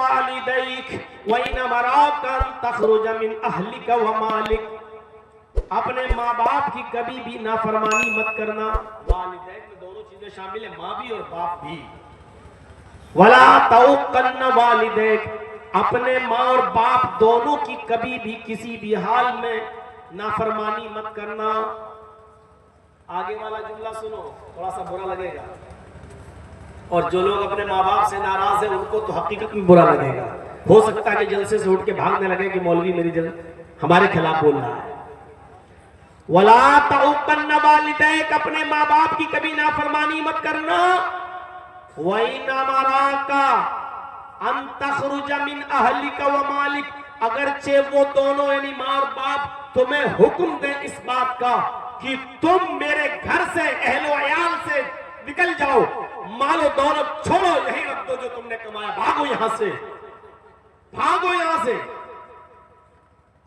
والدیک وَإِنْ أَمَرَاكَ أَنْ تَخْرُجَ مِنْ أَهْلِكَ وَمَالِكَ، اپنے ماں باپ کی کبھی بھی نافرمانی مت کرنا. والدین میں دونوں چیزیں شامل ہیں، ماں بھی اور باپ بھی. وَلَا تَعُقَّنَّ وَالِدَيْكَ، اپنے ماں اور باپ دونوں کی کبھی بھی کسی بھی حال میں نافرمانی مت کرنا. آگے والا جملہ سنو، تھوڑا سا برا لگے گا، اور جو لوگ اپنے ماں باپ سے ناراض ہیں ان کو تو حقیقت میں برا لگے گا. ہو سکتا ہے کہ جلسے سے اٹھ کے بھاگنے لگے کہ مولوی میری ہمارے خلاف بول رہا ہے. وَلَا تَعُقَّنَّ وَالِدَيْكَ، اپنے ماں باپ کی کبھی نافرمانی مت کرنا. وَإِنْ أَمَرَاكَ أَنْ تَخْرُجَ مِنْ أَهْلِكَ وَمَالِكَ، اگرچہ وہ دونوں یعنی ماں اور باپ تمہیں حکم دیں اس بات کا کہ تم میرے گھر سے اہل و عیال سے نکل جاؤ، مال و دولت چھوڑو، یہی رکھ دو جو تم نے کمایا، بھاگو یہاں سے، بھاگو یہاں سے.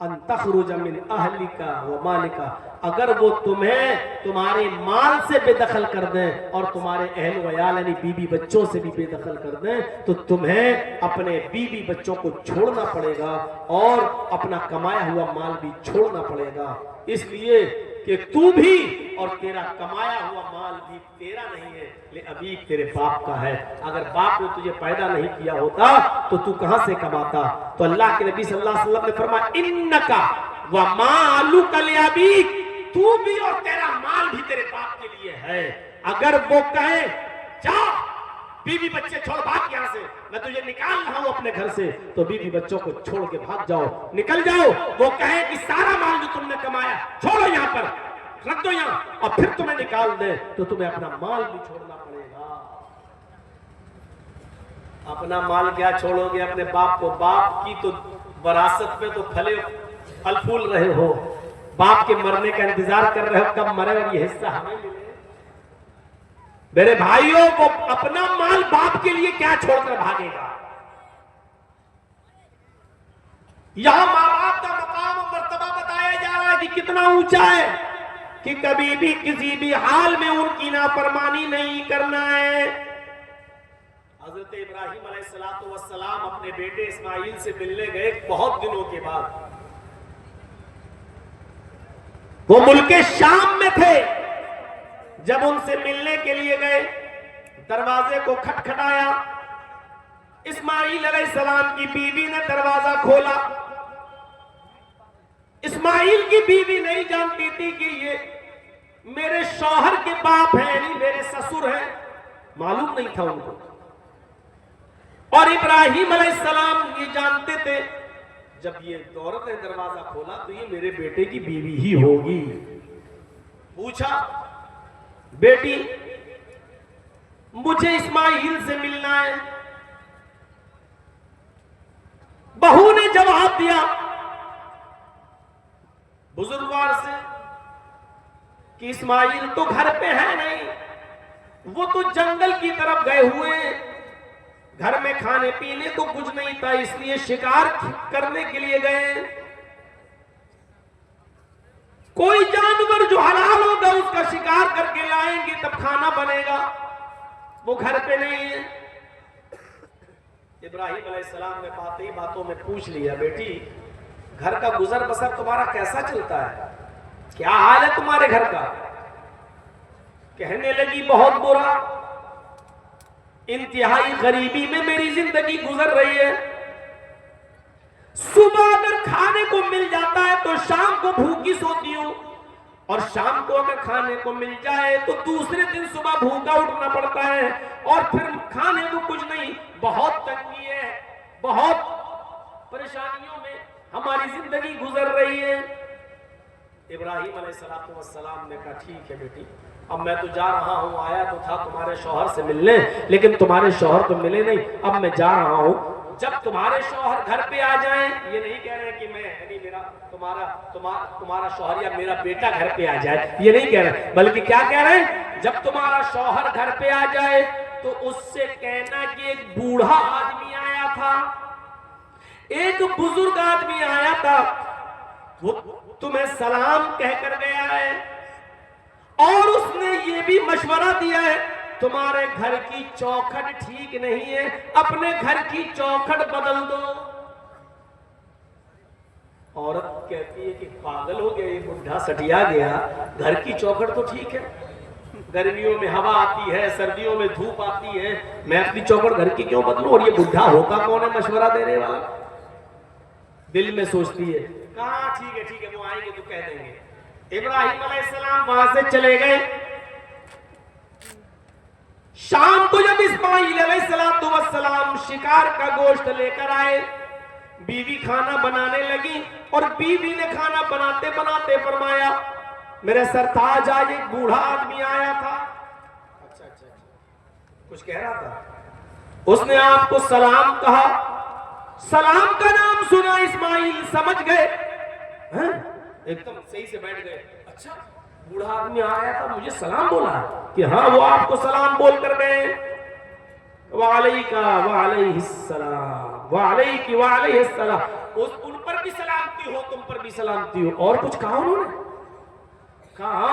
ان تخرج من اہلک و مالک، اگر وہ تمہیں تمہارے مال سے بے دخل کر دیں اور تمہارے اہل و عیال یعنی بیوی بچوں سے بھی بے دخل کر دیں تو تمہیں اپنے بیوی بچوں کو چھوڑنا پڑے گا اور اپنا کمایا ہوا مال بھی چھوڑنا پڑے گا، اس لیے کہ تو بھی اور تیرا کمایا ہوا مال بھی تیرا نہیں ہے، ابھی تیرے باپ کا ہے. اگر باپ نے تجھے پیدا نہیں کیا ہوتا تو تو کہاں سے کماتا؟ تو اللہ کے نبی صلی اللہ علیہ وسلم نے فرمایا انک ومالک لابیک، تو بھی اور تیرا مال بھی تیرے باپ کے لیے ہے. اگر وہ کہیں جا بیوی بچے چھوڑ بھاگ یہاں سے، میں تجھے نکال رہا ہوں اپنے گھر سے، تو بیوی بچوں کو چھوڑ کے بھاگ جاؤ، نکل جاؤ. وہ کہے کہ سارا مال جو تم نے کمایا چھوڑو یہاں پر، رکھ دو یہاں، اور پھر تمہیں نکال دے تو تمہیں اپنا مال بھی چھوڑنا پڑے گا. اپنا مال کیا چھوڑو گے اپنے باپ کو؟ باپ کی تو وراثت میں تو پھل پھول رہے ہو، باپ کے مرنے کا انتظار کر رہے ہو کب مرے اور یہ حصہ ہمیں ملے. میرے بھائیوں، وہ اپنا مال باپ کے لیے کیا چھوڑ کر بھاگے گا؟ یہاں ماں باپ کا مقام و مرتبہ بتایا جا رہا ہے کہ کتنا اونچا ہے، کہ کبھی بھی کسی بھی حال میں ان کی نافرمانی نہیں کرنا ہے. حضرت ابراہیم علیہ السلام اپنے بیٹے اسماعیل سے ملنے گئے بہت دنوں کے بعد. وہ ملک شام میں تھے، جب ان سے ملنے کے لیے گئے دروازے کو کھٹکھٹایا. اسماعیل علیہ السلام کی بیوی نے دروازہ کھولا. اسماعیل کی بیوی نہیں جانتی تھی کہ یہ میرے شوہر کے باپ ہیں، یعنی میرے سسر ہیں، معلوم نہیں تھا ان کو. اور ابراہیم علیہ السلام یہ جانتے تھے جب یہ عورت نے دروازہ کھولا تو یہ میرے بیٹے کی بیوی ہی ہوگی. پوچھا بیٹی مجھے اسماعیل سے ملنا ہے. بہو نے جواب دیا بزرگوار سے کہ اسماعیل تو گھر پہ ہے نہیں، وہ تو جنگل کی طرف گئے ہوئے، گھر میں کھانے پینے کو کچھ نہیں تھا اس لیے شکار کرنے کے لیے گئے. کوئی جانور جو حلال ہوگا اس کا شکار کر کے لائیں گے تب کھانا بنے گا، وہ گھر پہ نہیں ہے. ابراہیم علیہ السلام نے باتی باتوں میں پوچھ لیا بیٹی گھر کا گزر بسر تمہارا کیسا چلتا ہے؟ کیا حال ہے تمہارے گھر کا؟ کہنے لگی بہت برا، انتہائی غریبی میں میری زندگی گزر رہی ہے. صبح اگر کھانے کو مل جاتا ہے تو شام کو بھوکی سوتی ہوں، اور شام کو اگر کھانے کو مل جائے تو دوسرے دن صبح بھوکا اٹھنا پڑتا ہے، اور پھر کھانے کو کچھ نہیں. بہت تنگی ہے، بہت پریشانیوں میں ہماری زندگی گزر رہی ہے. ابراہیم علیہ السلام نے کہا ٹھیک ہے بیٹی، اب میں تو جا رہا ہوں، آیا تو تھا تمہارے شوہر سے ملنے لیکن تمہارے شوہر تو ملے نہیں، اب میں جا رہا ہوں. جب تمہارے شوہر گھر پہ آ جائیں، یہ نہیں کہہ رہے کہ میں یعنی تمہارا شوہر یا میرا بیٹا گھر پہ آ جائے، یہ نہیں کہہ رہے، بلکہ کیا کہہ رہے ہیں جب تمہارا شوہر گھر پہ آ جائے تو اس سے کہنا کہ ایک بوڑھا آدمی آیا تھا، ایک بزرگ آدمی آیا تھا، وہ تمہیں سلام کہہ کر گیا ہے، اور اس نے یہ بھی مشورہ دیا ہے تمہارے گھر کی چوکھٹ ٹھیک نہیں ہے، اپنے گھر کی چوکھٹ بدل دو۔ عورت کہتی ہے کہ پاگل ہو گیا، یہ بڈھا سٹیا گیا، گھر کی چوکھٹ تو ٹھیک ہے، گرمیوں میں ہوا آتی ہے، سردیوں میں دھوپ آتی ہے، میں اپنی چوکھٹ گھر کی کیوں بدلوں؟ اور یہ بڈھا ہوتا کون ہے مشورہ دینے والا؟ دل میں سوچتی ہے کہاں ٹھیک ہے وہ آئیں گے تو کہہ دیں گے۔ ابراہیم علیہ السلام وہاں سے چلے گئے۔ شام کو جب اسماعیل علیہ السلام شکار کا گوشت لے کر آئے، بیوی کھانا بنانے لگی، اور بیوی نے کھانا بناتے بناتے فرمایا میرے سرتاج آج ایک بوڑھا آدمی آیا تھا، اچھا کچھ کہہ رہا تھا، اس نے آپ کو سلام کہا۔ سلام کا نام سنا اسماعیل سمجھ گئے، ایک دم صحیح سے بیٹھ گئے، اچھا بوڑھا آدمی آیا تھا مجھے سلام بولا کہ ہاں وہ آپ کو سلام بول کر گئے۔ وعلیکہ وعلیہ السلام وعلیکہ وعلیہ السلام، ان پر بھی سلامتی ہو تم پر بھی سلامتی ہو۔ اور کچھ کہا انہوں نے؟ کہا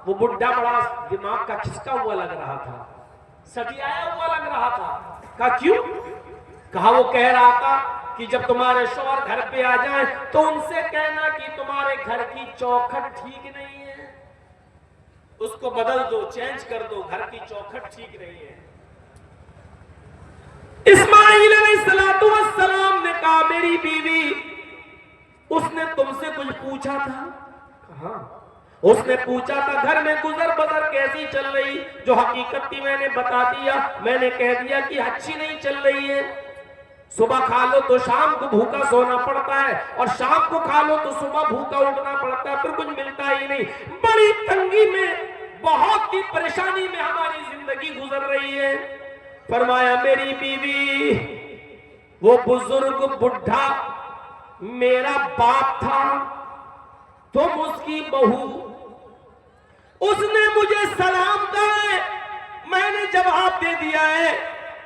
وہ بڈھا بڑا دماغ کا کھسکا ہوا لگ رہا تھا، سٹیایا ہوا لگ رہا تھا۔ کہا کیوں؟ کہا وہ کہہ رہا تھا کہ جب تمہارے شوہر گھر پہ آ جائیں تو ان سے کہنا کہ تمہارے گھر کی چوکھٹ ٹھیک نہیں ہے، اس کو بدل دو، چینج کر دو، گھر کی چوکھٹ ٹھیک نہیں ہے۔ اسماعیل علیہ السلام نے کہا میری بیوی اس نے تم سے کچھ پوچھا تھا؟ کہا اس نے پوچھا تھا گھر میں گزر بسر کیسی چل رہی، جو حقیقت تھی میں نے بتا دیا، میں نے کہہ دیا کہ اچھی نہیں چل رہی ہے، صبح کھا لو تو شام کو بھوکا سونا پڑتا ہے، اور شام کو کھا لو تو صبح بھوکا اٹھنا پڑتا ہے، پھر کچھ ملتا ہی نہیں، بڑی تنگی میں، بہت ہی پریشانی میں ہماری زندگی گزر رہی ہے۔ فرمایا میری بیوی وہ بزرگ بڈھا میرا باپ تھا، تم اس کی بہو، اس نے مجھے سلام کہا ہے، میں نے جواب دے دیا ہے،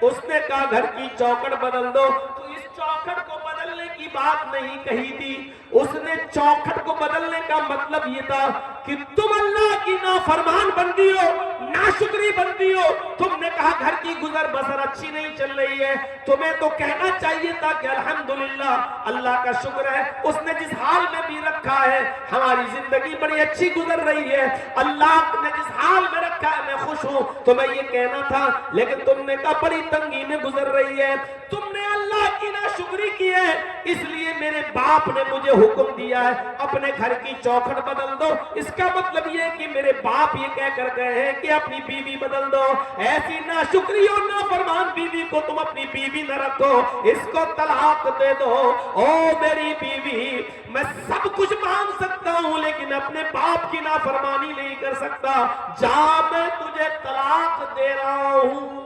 اس نے کہا گھر کی چوکھٹ بدل دو، تو اس چوکھٹ کو بدلنے کی بات نہیں کہی تھی، اس نے چوکھٹ کو بدلنے کا مطلب یہ تھا کہ تم اللہ کی نافرمان بندی ہو، ناشکری بندی ہو، تم نے کہا گھر کی گزر بسر اچھی نہیں چل رہی ہے، تمہیں تو کہنا چاہیے تھا کہ الحمدللہ اللہ کا شکر ہے، اس نے جس حال میں بھی رکھا ہے ہماری زندگی بڑی اچھی گزر رہی ہے، اللہ نے جس حال میں رکھا ہے میں خوش ہوں، تمہیں یہ کہنا تھا، لیکن تم نے کہا بڑی تنگی میں گزر رہی ہے، تم نے اللہ کی ناشکری کی ہے، اس لیے میرے باپ نے مجھے حکم دیا ہے اپنے گھر کی چوکھٹ بدل دو۔ اس کا مطلب یہ ہے کہ میرے باپ یہ کہہ کر گئے ہیں کہ اپنی بیوی بدل دو، ایسی ناشکری اور نافرمان بیوی کو تم اپنی بیوی نہ رکھو، اس کو طلاق دے دو۔ او میری بیوی میں سب کچھ مان سکتا ہوں لیکن اپنے باپ کی نافرمانی نہیں کر سکتا، جا میں تجھے طلاق دے رہا ہوں۔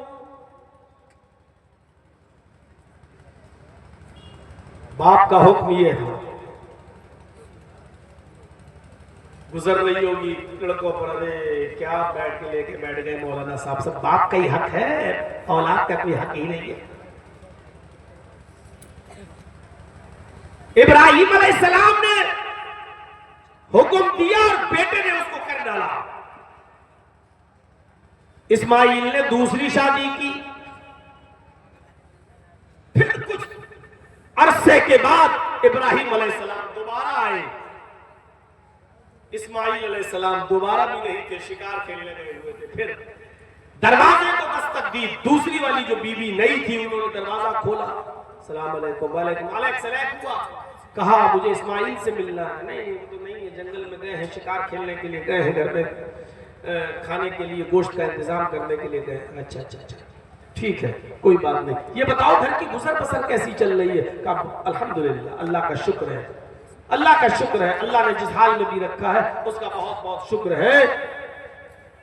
باپ کا حکم یہ ہے، گزر رہی ہوگی لڑکوں پر، ارے کیا بیٹھ کے لے کے بیٹھ گئے مولانا صاحب، سب باپ کا ہی حق ہے، اولاد کا کوئی حق ہی نہیں ہے۔ ابراہیم علیہ السلام نے حکم دیا اور بیٹے نے اس کو کر ڈالا۔ اسماعیل نے دوسری شادی کی، پھر کچھ عرصے کے بعد ابراہیم علیہ السلام دوبارہ آئے، اسماعیل علیہ السلام دوبارہ بھی نہیں تھے، شکار کھیلنے گئے ہوئے تھے، پھر دروازے کو دستک دی، دوسری والی جو بیوی نہیں تھی انہوں نے دروازہ کھولا، السلام علیکم، وعلیکم السلام ہوا، کہا مجھے اسماعیل سے ملنا ہے، نہیں وہ تو نہیں ہے، جنگل میں گئے ہیں، شکار کھیلنے کے لیے گئے ہیں، گھر میں کھانے کے لیے گوشت کا انتظام کرنے کے لیے گئے ہیں۔ اچھا اچھا اچھا ٹھیک ہے کوئی بات نہیں، یہ بتاؤ گھر کی گزر بسر کیسی چل رہی ہے؟ کہا الحمدللہ اللہ کا شکر ہے، اللہ کا شکر ہے، اللہ نے جس حال میں بھی رکھا ہے اس کا بہت بہت شکر ہے۔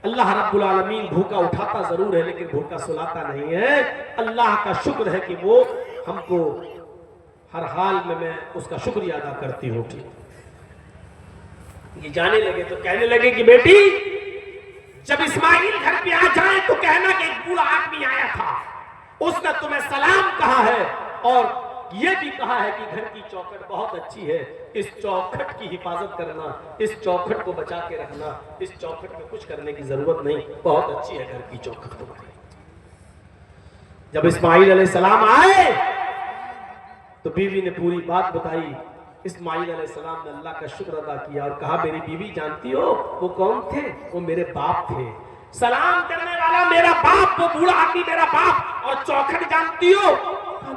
اللہ رب العالمین بھوکا اٹھاتا ضرور ہے لیکن بھوکا سلاتا نہیں ہے، اللہ کا شکر ہے کہ وہ ہم کو ہر حال میں اس کا شکریہ ادا کرتی ہوتی۔ یہ جانے لگے تو کہنے لگے کہ بیٹی جب اسماعیل گھر پہ آ جائیں تو کہنا کہ ایک بوڑھا آدمی آیا تھا، اس نے تمہیں سلام کہا ہے اور یہ بھی کہا ہے کہ گھر کی چوکھٹ بہت اچھی ہے، اس چوکھٹ کی حفاظت کرنا، اس چوکھٹ کو بچا کے رکھنا، اس چوکھٹ میں کچھ کرنے کی ضرورت نہیں، بہت اچھی ہے گھر کی چوکھٹ تمہاری۔ جب اسماعیل علیہ السلام آئے تو بیوی نے پوری بات بتائی۔ اسماعیل علیہ السلام نے اللہ کا شکر ادا کیا اور کہا میری بیوی جانتی ہو وہ کون تھے؟ وہ میرے باپ تھے، سلام کرنے والا میرا باپ، وہ بوڑھا آدمی میرا باپ، اور چوکھٹ جانتی ہو؟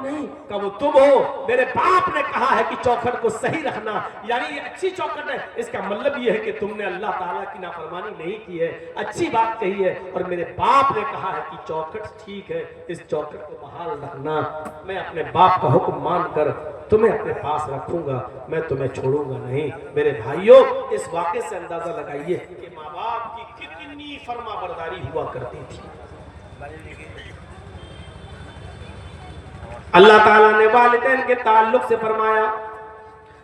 نہیں، کہ وہ تم ہو، میرے باپ نے کہا ہے کہ چوکھٹ کو صحیح رکھنا، یعنی یہ اچھی چوکھٹ ہے، اس کا مطلب یہ ہے کہ تم نے اللہ تعالیٰ کی نافرمانی نہیں کی ہے، اچھی بات کہی ہے، اور میرے باپ نے کہا ہے کہ چوکھٹ ٹھیک ہے، اس چوکھٹ کو بحال رکھنا، میں اپنے باپ کا حکم مان کر تمہیں اپنے پاس رکھوں گا، میں تمہیں چھوڑوں گا نہیں۔ میرے بھائیوں، اس واقعے سے اندازہ لگائیے کہ ماں باپ کی کتنی فرما برداری ہوا کرتی تھی۔ اللہ تعالیٰ نے والدین کے تعلق سے فرمایا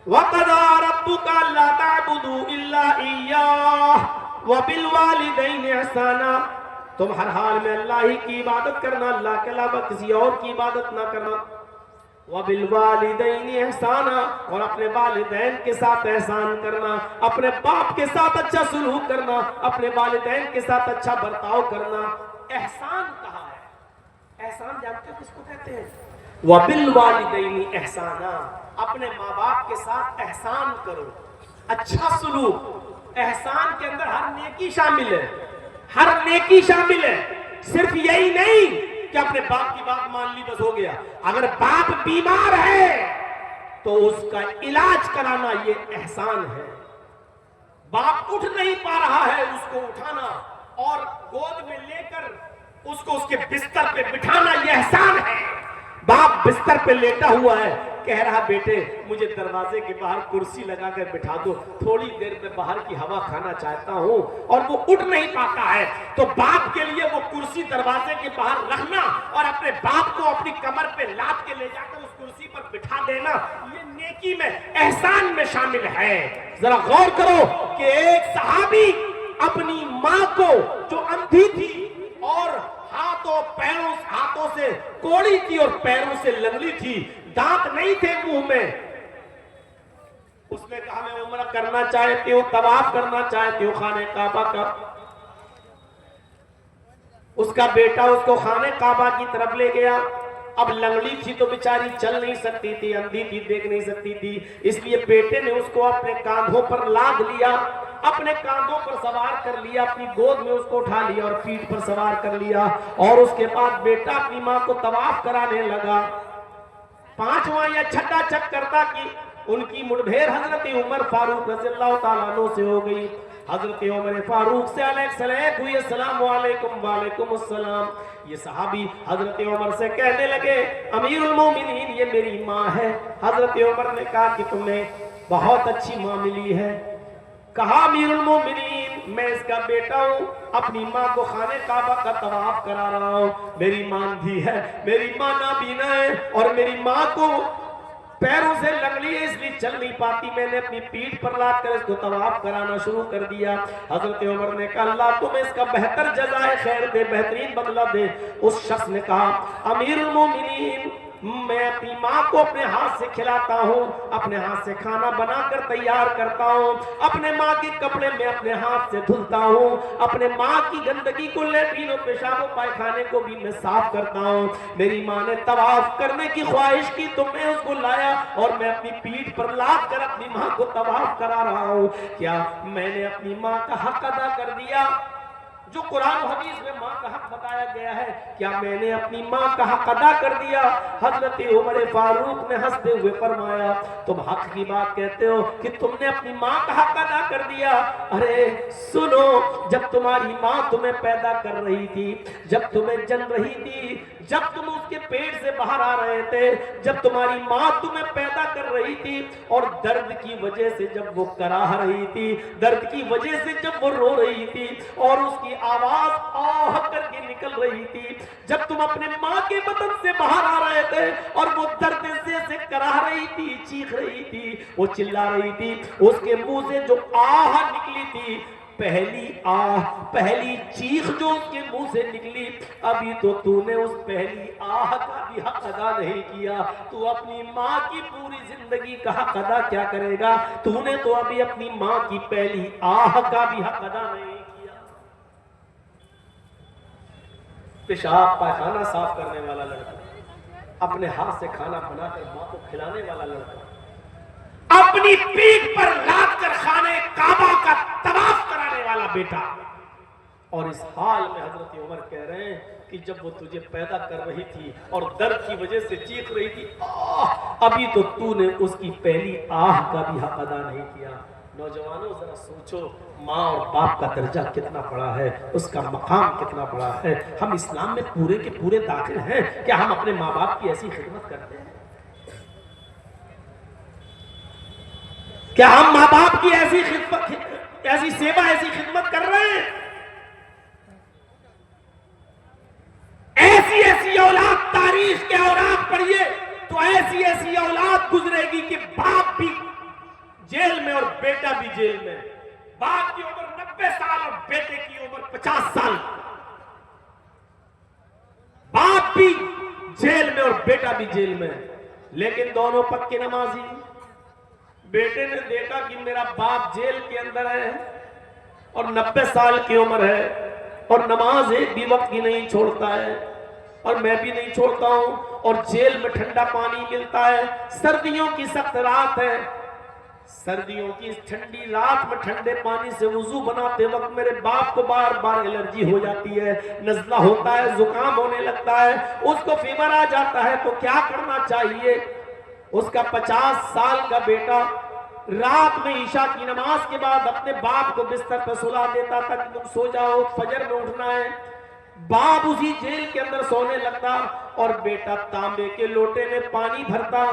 وَقَضَىٰ رَبُّكَ أَلَّا تَعْبُدُوا إِلَّا إِيَّاهُ وَبِالْوَالِدَيْنِ إِحْسَانًا، تم ہر حال میں اللہ ہی کی عبادت کرنا، اللہ کے علاوہ کسی اور کی عبادت نہ کرنا۔ وَبِالْوَالِدَيْنِ إِحْسَانًا، اور اپنے والدین کے ساتھ احسان کرنا، اپنے باپ کے ساتھ اچھا سلوک کرنا، اپنے والدین کے ساتھ اچھا برتاؤ کرنا۔ احسان کہا ہے، احسان جانتے ہو کس کو کہتے ہیں؟ وَبِالْوَالِدَيْنِ إِحْسَانًا، اپنے ماں باپ کے ساتھ احسان کرو، اچھا سلوک۔ احسان کے اندر ہر نیکی شامل ہے، ہر نیکی شامل ہے، صرف یہی نہیں کہ اپنے باپ کی بات مان لی بس ہو گیا۔ اگر باپ بیمار ہے تو اس کا علاج کرانا یہ احسان ہے۔ باپ اٹھ نہیں پا رہا ہے، اس کو اٹھانا اور گود میں لے کر اس کو اس کے بستر پہ بٹھانا یہ احسان ہے۔ باپ بستر پہ لیٹا ہوا ہے، کہہ رہا بیٹے مجھے دروازے کے باہر کرسی لگا کر بٹھا دو، تھوڑی دیر میں باہر کی ہوا کھانا چاہتا ہوں، اور وہ اٹھ نہیں پاتا ہے، تو باپ کے لیے وہ کرسی دروازے کے باہر رکھنا اور اپنے باپ کو اپنی کمر پہ لاد کے لے جا کر اس کرسی پر بٹھا دینا، یہ نیکی میں احسان میں شامل ہے۔ ذرا غور کرو کہ ایک صحابی اپنی ماں کو جو اندھی تھی اور ہاتھوں سے کوڑی تھی اور پیروں سے لنگڑی تھی، دانت نہیں تھے منہ میں، اس نے کہا میں عمرہ کرنا چاہتی ہوں، طواف کرنا چاہتی ہوں خانہ کعبہ کا۔ اس کا بیٹا اس کو خانہ کعبہ کی طرف لے گیا۔ اب لنگڑی تھی تو بیچاری چل نہیں سکتی تھی، اندھی تھی دیکھ نہیں سکتی تھی، اس لیے بیٹے نے اس کو اپنے کاندھوں پر لاد لیا، اپنے کاندھوں پر سوار کر لیا، اپنی گود میں اس کو اٹھا لیا اور پیٹھ پر سوار کر لیا، اور اس کے بعد بیٹا اپنی ماں کو طواف کرانے لگا۔ پانچواں یا چھٹا چکر تھا کہ ان کی مٹبھیڑ حضرت عمر فاروق رضی اللہ تعالیٰ عنہ سے ہو گئی۔ حضرت عمر فاروق سے علیہ ہوئی، السلام علیکم، وعلیکم السلام۔ یہ صحابی حضرت عمر سے کہنے لگے امیر المومنین یہ میری ماں ہے۔ حضرت عمر نے کہا کہ تمہیں بہت اچھی ماں ملی ہے۔ کہا امیر المومنین میں اس کا بیٹا ہوں، اپنی ماں کو خانہ کعبہ کا طواف کرا رہا ہوں، میری ماں اندھی ہے، میری ماں نابینا ہے، اور میری ماں کو پیروں سے لنگڑی ہے اس لیے چل نہیں پاتی، میں نے اپنی پیٹھ پر لاد کر اس کو طواف کرانا شروع کر دیا۔ حضرت عمر نے کہا اللہ تمہیں اس کا بہتر جزائے خیر دے، بہترین بدلہ دے۔ اس شخص نے کہا امیر المومنین میں اپنی ماں کو اپنے ہاتھ سے کھلاتا ہوں، اپنے ہاتھ سے کھانا بنا کر تیار کرتا ہوں، اپنے ماں کے کپڑے میں اپنے ہاتھ سے دھلتا ہوں، اپنے ماں کی گندگی کو لیٹرین و پیشاب و پائخانے کو بھی میں صاف کرتا ہوں۔ میری ماں نے طواف کرنے کی خواہش کی تو میں اس کو لایا اور میں اپنی پیٹھ پر لاد کر اپنی ماں کو طواف کرا رہا ہوں۔ کیا میں نے اپنی ماں کا حق ادا کر دیا؟ جو قرآن و حدیث میں ماں کا حق بتایا گیا ہے، کیا میں نے اپنی ماں کا حق ادا کر دیا؟ حضرت عمر فاروق نے ہنستے ہوئے فرمایا تم حق کی بات کہتے ہو کہ تم نے اپنی ماں کا حق ادا کر دیا؟ ارے سنو، جب تمہاری ماں تمہیں پیدا کر رہی تھی، جب تمہیں جن رہی تھی، جب تم اس کے پیٹ سے باہر آ رہے تھے، جب تمہاری ماں تمہیں پیدا کر رہی تھی اور درد کی وجہ سے جب وہ کراہ رہی تھی، درد کی وجہ سے جب وہ رو رہی تھی اور اس کی آواز آہ کر کے نکل رہی تھی، جب تم اپنے ماں کے بدن سے باہر آ رہے تھے اور وہ درد سے کراہ رہی تھی، چیخ رہی تھی، وہ چلا رہی تھی، اس کے منہ سے جو آہ نکلی تھی پہلی آہ، پہلی چیخ جو اس کے منہ سے نکلی، ابھی تو نے اس پہلی آہ کا بھی حق ادا نہیں کیا. تو اپنی ماں کی پوری زندگی کا حق ادا کیا کرے گا؟ تو نے تو ابھی اپنی ماں کی پہلی آہ کا بھی حق ادا نہیں کیا. پیشاب پائخانہ صاف کرنے والا لڑکا، اپنے ہاتھ سے کھانا بنا کر ماں کو کھلانے والا لڑکا، اپنی پیٹھ پر لاد کر خانے کعبہ کا طواف کرانے والا بیٹا، اور اس حال میں حضرت عمر کہہ رہے ہیں کہ جب وہ تجھے پیدا کر رہی تھی اور درد کی وجہ سے چیخ رہی تھی، ابھی تو نے اس کی پہلی آہ کا بھی حق ادا نہیں کیا. نوجوانوں ذرا سوچو، ماں اور باپ کا درجہ کتنا بڑا ہے، اس کا مقام کتنا بڑا ہے. ہم اسلام میں پورے کے پورے داخل ہیں. کیا ہم اپنے ماں باپ کی ایسی خدمت کرتے ہیں؟ کیا ہم ماں باپ کی ایسی خدمت، ایسی سیوا، ایسی خدمت کر رہے ہیں؟ ایسی ایسی اولاد، تاریخ کے اوراق پڑھیے تو ایسی ایسی اولاد گزرے گی کہ باپ بھی جیل میں اور بیٹا بھی جیل میں. باپ کی عمر 90 سال اور بیٹے کی عمر 50 سال. باپ بھی جیل میں اور بیٹا بھی جیل میں، لیکن دونوں پکے نمازی. بیٹے نے دیکھا کہ میرا باپ جیل کے اندر ہے اور 90 سال کی عمر ہے اور نماز ایک بھی وقت کی نہیں چھوڑتا ہے، اور میں بھی نہیں چھوڑتا ہوں، اور جیل میں ٹھنڈا پانی ملتا ہے، سردیوں کی سخت رات ہے، سردیوں کی اس ٹھنڈی رات میں ٹھنڈے پانی سے وضو بناتے وقت میرے باپ کو بار بار الرجی ہو جاتی ہے، نزلہ ہوتا ہے، زکام ہونے لگتا ہے، اس کو فیور آ جاتا ہے. تو کیا کرنا چاہیے؟ اس کا 50 سال کا بیٹا رات میں عشاء کی نماز کے بعد اپنے باپ کو بستر پر سلا دیتا تھا کہ تم سو جاؤ، فجر میں اٹھنا ہے. باپ اسی جیل کے اندر سونے لگتا اور بیٹا تانبے کے لوٹے میں پانی بھرتا،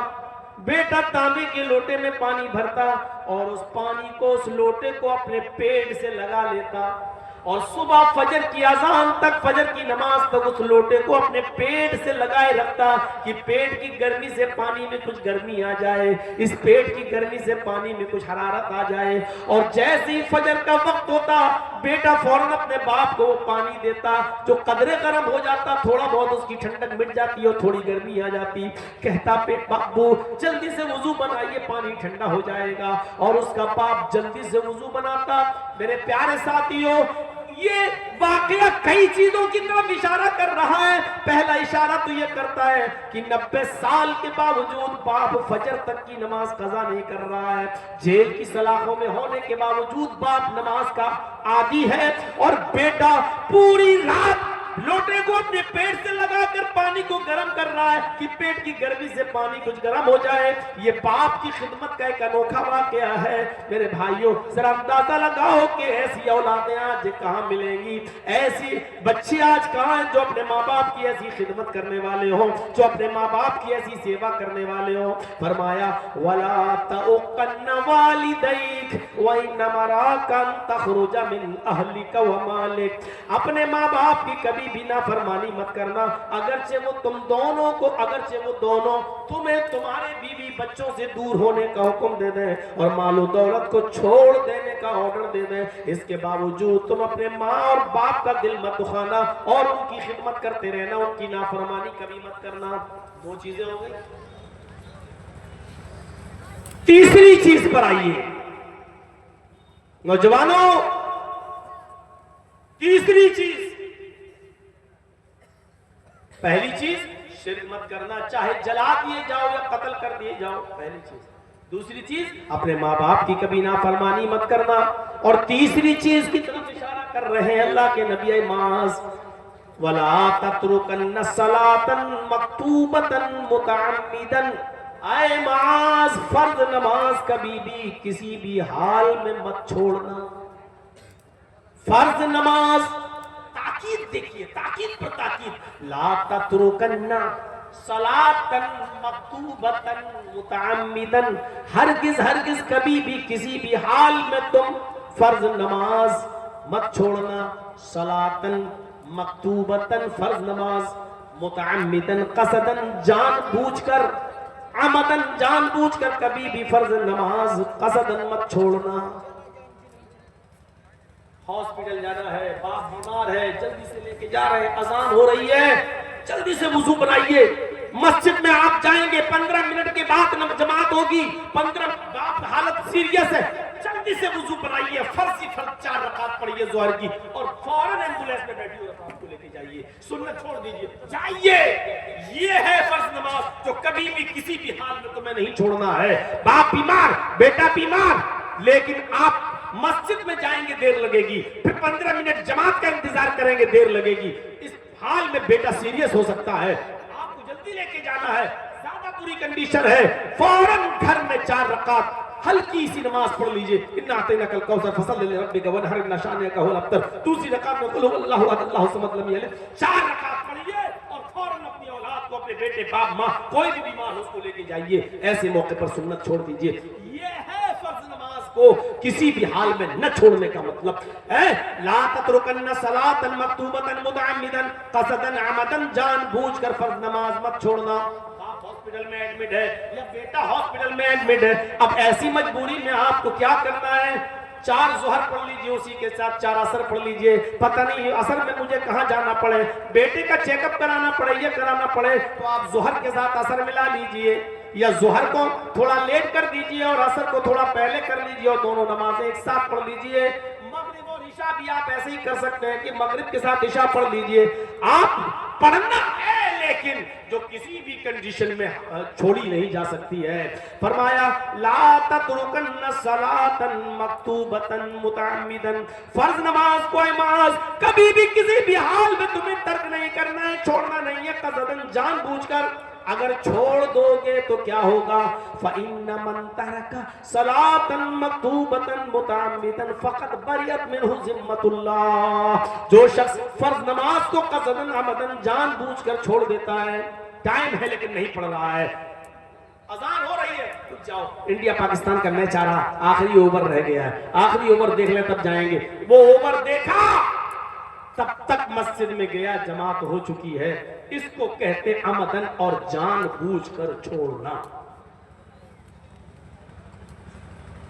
بیٹا تانبے کے لوٹے میں پانی بھرتا اور اس پانی کو، اس لوٹے کو اپنے پیٹ سے لگا لیتا، اور صبح فجر کی اذان تک، فجر کی نماز تک اس لوٹے کو اپنے پیٹ سے لگائے رکھتا کہ پیٹ کی گرمی سے پانی میں کچھ گرمی آ جائے، اس پیٹ کی گرمی سے پانی میں کچھ حرارت آ جائے. اور جیسے ہی فجر کا وقت ہوتا بیٹا فوراً اپنے باپ کو وہ پانی دیتا، جو قدرے گرم ہو جاتا، تھوڑا بہت اس کی ٹھنڈک مٹ جاتی اور تھوڑی گرمی آ جاتی. کہتا بابو جلدی سے وضو بنائیے، پانی ٹھنڈا ہو جائے گا. اور اس کا باپ جلدی سے وضو بناتا. میرے پیارے ساتھیوں، یہ واقعہ کئی چیزوں کی طرف اشارہ کر رہا ہے. پہلا اشارہ تو یہ کرتا ہے کہ 90 سال کے باوجود باپ فجر تک کی نماز قضا نہیں کر رہا ہے. جیل کی سلاخوں میں ہونے کے باوجود باپ نماز کا عادی ہے، اور بیٹا پوری رات لوٹے کو اپنے پیٹ سے لگا کر پانی کو گرم کر رہا ہے کہ پیٹ کی گرمی سے پانی کچھ گرم ہو جائے. یہ باپ کی خدمت کا ایک انوکھا واقعہ ہے. میرے بھائیوں ذرا اندازہ لگاؤ کہ ایسی اولادیں آج کہاں ملیں گی، ایسی بچے آج کہاں ہیں جو اپنے ماں باپ کی ایسی خدمت کرنے والے ہوں، جو اپنے ماں باپ کی ایسی سیوا کرنے والے ہوں. فرمایا وَلَا تَعُقَّنَّ وَالِدَيْكَ وَإِنَّمَا رَاكَ أَن تَخْرُجَ مِنْ أَهْلِكَ وَمَالِكَ. اپنے ماں باپ کی کبھی بھی نافرمانی مت کرنا، اگرچہ وہ تم دونوں کو، اگرچہ وہ دونوں تمہیں تمہارے بیوی بچوں سے دور ہونے کا حکم دے دیں اور مال و دولت کو چھوڑ دینے کا آرڈر دے دیں، اس کے باوجود تم اپنے ماں اور باپ کا دل مت دکھانا اور ان کی خدمت کرتے رہنا، ان کی نافرمانی کبھی مت کرنا. دو چیزیں ہو گئی. تیسری چیز پر آئیے نوجوانوں. تیسری چیز، پہلی چیز شرک مت کرنا، چاہے جلا دیے جاؤ یا قتل کر دیے جاؤ، پہلی چیز. دوسری چیز اپنے ماں باپ کی کبھی نافرمانی مت کرنا. اور تیسری چیز کی طرف اشارہ کر رہے ہیں اللہ کے نبی معاذ، وَلَا تَتْرُكَنَّ صَلَاةً مَكْتُوبَةً مُتَعَمِّدًا. اے معاذ، فرض نماز کبھی بھی کسی بھی حال میں مت چھوڑنا. فرض نماز، تاکید دیکھیے، تاکید پر تاکید. لا تترکن صلاۃ مکتوبۃ متعمدا. ہرگز ہرگز کبھی بھی کسی بھی حال میں تم فرض نماز مت چھوڑنا. صلاۃ مکتوبۃ، فرض نماز، متعمدا، قصدا، جان بوجھ کر، عمدن، جان بوجھ کر کبھی بھی فرض نماز قصدا مت چھوڑنا. ہاسپٹل جانا ہے، باپ بیمار ہے، جلدی سے لے کے جا رہے ہیں، اذان ہو رہی ہے، جلدی سے وضو بنائیے. مسجد میں آپ جائیں گے 15 منٹ کے بعد جماعت ہوگی، 15 باپ حالت سیریس ہے، جلدی سے وضو بنائیے، فرض 4 رکعت پڑھیے ظہر کی، اور فوراً ایمبولینس میں بیٹھی اور آپ کو لے کے جائیے. سنت چھوڑ دیجیے، جائیے. یہ ہے فرض نماز جو کبھی بھی کسی بھی حال میں تمہیں نہیں چھوڑنا ہے. باپ بیمار، بیٹا بیمار، لیکن آپ مسجد میں جائیں گے دیر لگے گی، پھر 15 منٹ جماعت کا انتظار کریں گے دیر لگے گی. اس حال میں بیٹا سیریس ہو سکتا ہے، آپ کو جلدی لے کے جانا ہے، زیادہ بری کنڈیشن ہے، فوراً گھر میں 4 رکعت ہلکی سی نماز پڑھ لیجئے. اِنَّا أَعْطَيْنَاكَ الْكَوْثَرَ فَصَلِّ لِرَبِّكَ وَانْحَرْ إِنَّ شَانِئَكَ هُوَ الْأَبْتَرُ. دوسری رکعت میں قُلْ هُوَ اللَّهُ أَحَدُ اللَّهُ الصَّمَدُ لَمْ يَلِدْ. 4 رکعت پڑھیے اور فوراً اپنی اولاد کو، اپنے بیٹے باپ ماں کوئی بھی بیمار ہو اس کو لے کے جائیے. ایسے موقع پر سنت چھوڑ دیجئے. یہ ہے فرض نماز کو کسی بھی حال میں نہ چھوڑنے کا مطلب ہے. لا تترکن صلاۃ مکتوبۃ متعمدا قصدا عمدا، جان بوجھ کر فرض نماز مت چھوڑنا. ہاسپٹل میں ایڈمٹ ہے یا بیٹا ہاسپٹل میں ایڈمٹ ہے، اب ایسی مجبوری میں آپ کو کیا کرنا ہے؟ 4 ظہر پڑھ لیجئے، اسی کے ساتھ 4 عصر پڑھ لیجئے. پتہ نہیں عصر میں مجھے کہاں جانا پڑے، بیٹے کا چیک اپ کرانا پڑے، یہ کرانا پڑے، تو آپ ظہر کے ساتھ عصر ملا لیجئے، یا ظہر کو تھوڑا لیٹ کر دیجئے اور عصر کو تھوڑا پہلے کر لیجئے، اور دونوں نمازیں ایک ساتھ پڑھ لیجئے. مغرب اور عشاء بھی آپ ایسے ہی کر سکتے ہیں کہ مغرب کے ساتھ عشاء پڑھ لیجئے. آپ پڑھنا ہے لیکن جو کسی بھی کنڈیشن میں چھوڑی نہیں جا سکتی ہے. فرمایا لا تترکن صلاۃ مکتوبۃ متعمدا، فرض نماز کو نماز کبھی بھی کسی بھی حال میں تمہیں ترک نہیں کرنا ہے، چھوڑنا نہیں ہے، قصداً جان بوجھ کر. اگر چھوڑ دو گے تو کیا ہوگا؟ فَإِنَّ مَن تَرَكَ صَلَاةً مَكْتُوبَةً مُتَعَمِّدًا فَقَدْ بَرِئَتْ مِنْهُ ذِمَّةُ اللَّهِ. جو شخص فرض نماز کو قصداً عمداً جان بوجھ کر چھوڑ دیتا ہے، ٹائم ہے لیکن نہیں پڑھ رہا ہے، اذان ہو رہی ہے، رک جاؤ، انڈیا پاکستان کا میچ آ رہا، آخری اوور رہ گیا ہے، آخری اوور دیکھ لیں تب جائیں گے. وہ اوور دیکھا تب تک مسجد میں گیا، جماعت ہو چکی ہے. اس کو کہتے عمدن اور جان بوجھ کر چھوڑنا.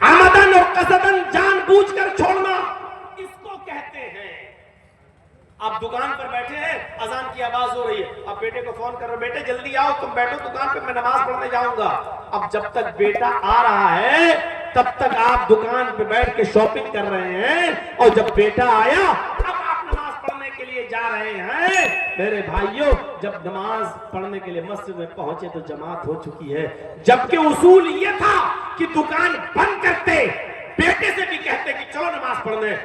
عمدن اور قصدن جان بوجھ کر چھوڑنا اس کو کہتے ہیں. آپ دکان پر بیٹھے ہیں، اذان کی آواز ہو رہی ہے، آپ بیٹے کو فون کر رہے، بیٹے جلدی آؤ، تم بیٹھو دکان پہ، میں نماز پڑھنے جاؤں گا. اب جب تک بیٹا آ رہا ہے تب تک آپ دکان پہ بیٹھ کے شاپنگ کر رہے ہیں، اور جب بیٹا آیا اب آپ نماز پڑھنے کے لیے جا رہے ہیں. میرے بھائیوں، جب نماز پڑھنے کے لیے مسجد میں پہنچے تو جماعت ہو چکی ہے. جبکہ اصول یہ تھا کہ دکان بند کرتے، بیٹے سے بھی کہتے کہ چلو نماز پڑھنے،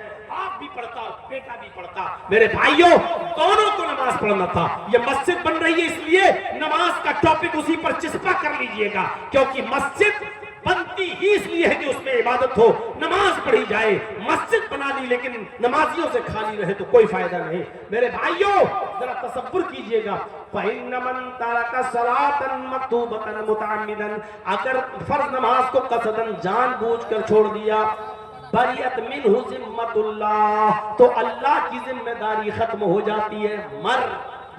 آپ بھی پڑھتا بیٹا بھی پڑھتا. میرے بھائیوں، دونوں کو نماز پڑھنا تھا. یہ مسجد بن رہی ہے اس لیے نماز کا ٹاپک اسی پر چسپا کر لیجئے گا، کیونکہ مسجد بنتی ہی اس لیے ہے کہ اس میں عبادت ہو، نماز پڑھی جائے. مسجد بنا لی لیکن نمازیوں سے خالی رہے تو کوئی فائدہ نہیں. میرے بھائیوں ذرا تصور کیجئے گا، فَإِنَّ مَن تَرَكَ صَلَاةً مَكْتُوبَةً مُتَعَمِّدًا، اگر فرض نماز کو قصداً جان بوجھ کر چھوڑ دیا، بریت منہ ذمت اللہ، تو اللہ کی ذمہ داری ختم ہو جاتی ہے. مر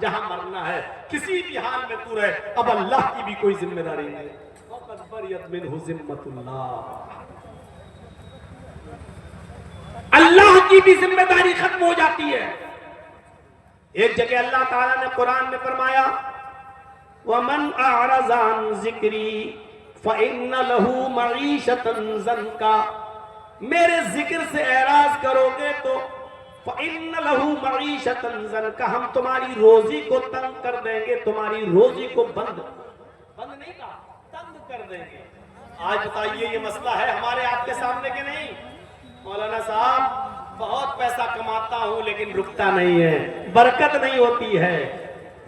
جہاں مرنا ہے، کسی بھی حال میں تو رہے، اب اللہ کی بھی کوئی ذمہ داری نہیں. وقد بریت منہ ذمت اللہ، اللہ کی بھی ذمہ داری ختم ہو جاتی ہے. ایک جگہ اللہ تعالیٰ نے قرآن میں فرمایا وَمَنْ أَعْرَضَ عَنْ ذِكْرِي فَإِنَّ لَهُ مَعِيشَةً ضَنْكًا، میرے ذکر سے اعراض کرو گے تو فَإِنَّ لَهُ مَعِيشَةً ضَنْكًا، ہم تمہاری روزی کو تنگ کر دیں گے، تمہاری روزی کو بند نہیں کہا، تنگ کر دیں گے. آج بتائیے یہ مسئلہ ہے ہمارے آپ کے سامنے کہ نہیں؟ مولانا صاحب بہت پیسہ کماتا ہوں لیکن رکتا نہیں ہے، برکت نہیں ہوتی ہے.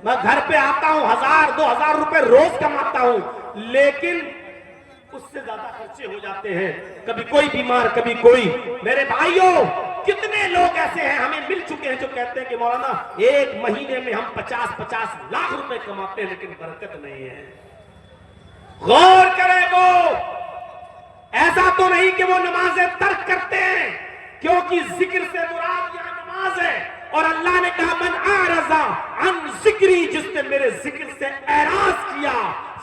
میں گھر پہ آتا ہوں 1000-2000 روپے روز کماتا ہوں لیکن اس سے زیادہ خرچے ہو جاتے ہیں، کبھی کوئی بیمار کبھی کوئی. میرے بھائیوں، کتنے لوگ ایسے ہیں ہمیں مل چکے ہیں جو کہتے ہیں کہ مولانا ایک مہینے میں ہم 50-50 لاکھ روپے کماتے ہیں لیکن برکت نہیں ہے. غور کرے، وہ ایسا تو نہیں کہ وہ نمازیں ترک کرتے ہیں، کیونکہ ذکر سے مراد یہاں نماز ہے، اور اللہ نے کہا من اعرض عن ذکری، جس نے میرے ذکر سے اعراض کیا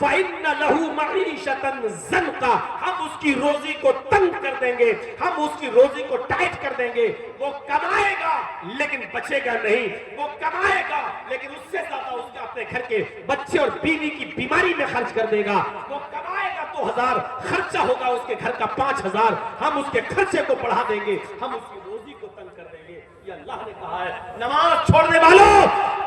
فَإِنَّ لَهُ مَعِيشَةً ضَنْكَ، ہم اس کی روزی کو تنگ کر دیں گے، ہم اس کی روزی کو ٹائٹ کر دیں گے. وہ کمائے گا لیکن بچے گا نہیں، وہ کمائے گا لیکن اس سے زیادہ اس کے اپنے گھر کے بچے اور بیوی کی بیماری میں خرچ کر دے گا. وہ کمائے گا 2000، خرچہ ہوگا اس کے گھر کا 5000، ہم اس کے خرچے کو بڑھا دیں گے، ہم اس کی روزی کو تنگ کر دیں گے. یہ اللہ نے کہا ہے. نماز چھوڑنے والوں،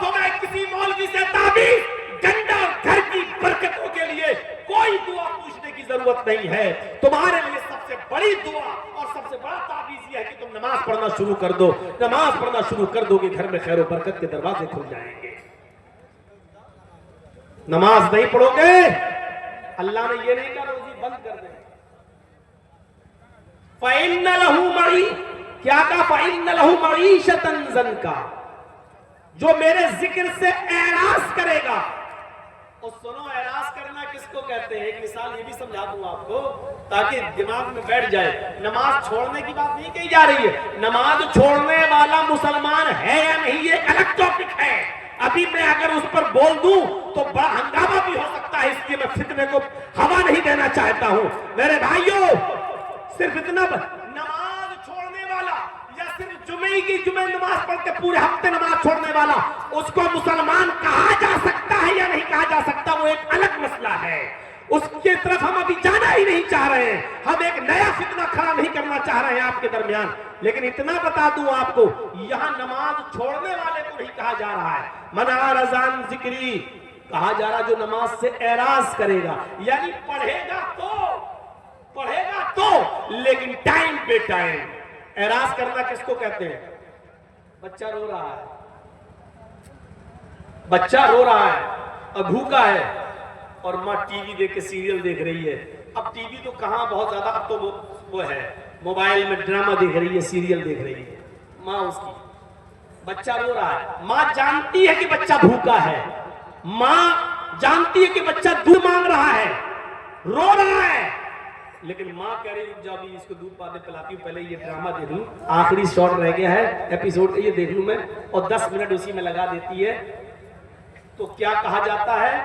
تمہیں کسی مولوی سے تعبیر گنڈا گھر کی برکتوں کے لیے کوئی دعا پوچھنے کی ضرورت نہیں ہے. تمہارے لیے سب سے بڑی دعا اور سب سے بڑا تعویذ یہ ہے کہ تم نماز پڑھنا شروع کر دو. نماز پڑھنا شروع کر دو گے، گھر میں خیر و برکت کے دروازے کھل جائیں گے. نماز نہیں پڑھو گے، اللہ نے یہ نہیں کہا روزی بند کر دیں. فَإِنَّ لَهُ مَعِيشَةً، کیا کہا؟ فَإِنَّ لَهُ مَعِيشَةً ضَنْكَ، جو میرے ذکر سے اعراض کرے گا. اور سنو، اعراض کرنا کس کو کہتے ہیں؟ ایک مثال یہ بھی سمجھا دوں آپ کو تاکہ دماغ میں بیٹھ جائے. نماز چھوڑنے کی بات نہیں کہی جا رہی ہے. نماز چھوڑنے والا مسلمان ہے یا نہیں یہ الگ ٹاپک ہے. ابھی میں اگر اس پر بول دوں تو بڑا ہنگامہ بھی ہو سکتا ہے، اس لیے میں فتنے کو ہوا نہیں دینا چاہتا ہوں. میرے بھائیوں، صرف اتنا نماز چھوڑنے والا یا صرف جمعے کی جمعے نماز پڑھ کے پورے ہفتے نماز چھوڑنے والا، اس کو مسلمان کہا جا سکتا ہے یا نہیں کہا جا سکتا، وہ ایک الگ مسئلہ ہے. اس کی طرف ہم ابھی جانا ہی نہیں چاہ رہے ہیں. ہم ایک نیا فتنہ کھڑا نہیں کرنا چاہ رہے ہیں آپ کے درمیان. لیکن اتنا بتا دوں آپ کو، یہاں نماز چھوڑنے والے کو نہیں کہا جا رہا ہے. من اعرض عن ذکری کہا جا رہا جو نماز سے اعراض کرے گا، یعنی پڑھے گا تو لیکن ٹائم پہ ٹائم. اعراض کرنا کس کو کہتے ہیں؟ بچہ رو رہا ہے اور بھوکا ہے اور ماں ٹی وی دیکھ کے سیریل دیکھ رہی ہے. اب ٹی وی تو کہاں بہت زیادہ، اب تو وہ ہے موبائل میں ڈرامہ دیکھ رہی ہے، سیریل دیکھ رہی ہے ماں اس کی. بچہ رو رہا ہے، ماں جانتی ہے کہ بچہ بھوکا ہے، ماں جانتی ہے کہ بچہ دودھ مانگ رہا ہے، رو رہا ہے، لیکن ماں کہہ رہی رک جا بھی اس کو دودھ پانے پلاتی ہوں، پہلے یہ ڈرامہ دیکھ لوں، آخری شاٹ رہ گیا ہے ایپیسوڈ یہ دیکھ لوں میں، اور 10 منٹ اسی میں لگا دیتی ہے. تو کیا کہا جاتا ہے؟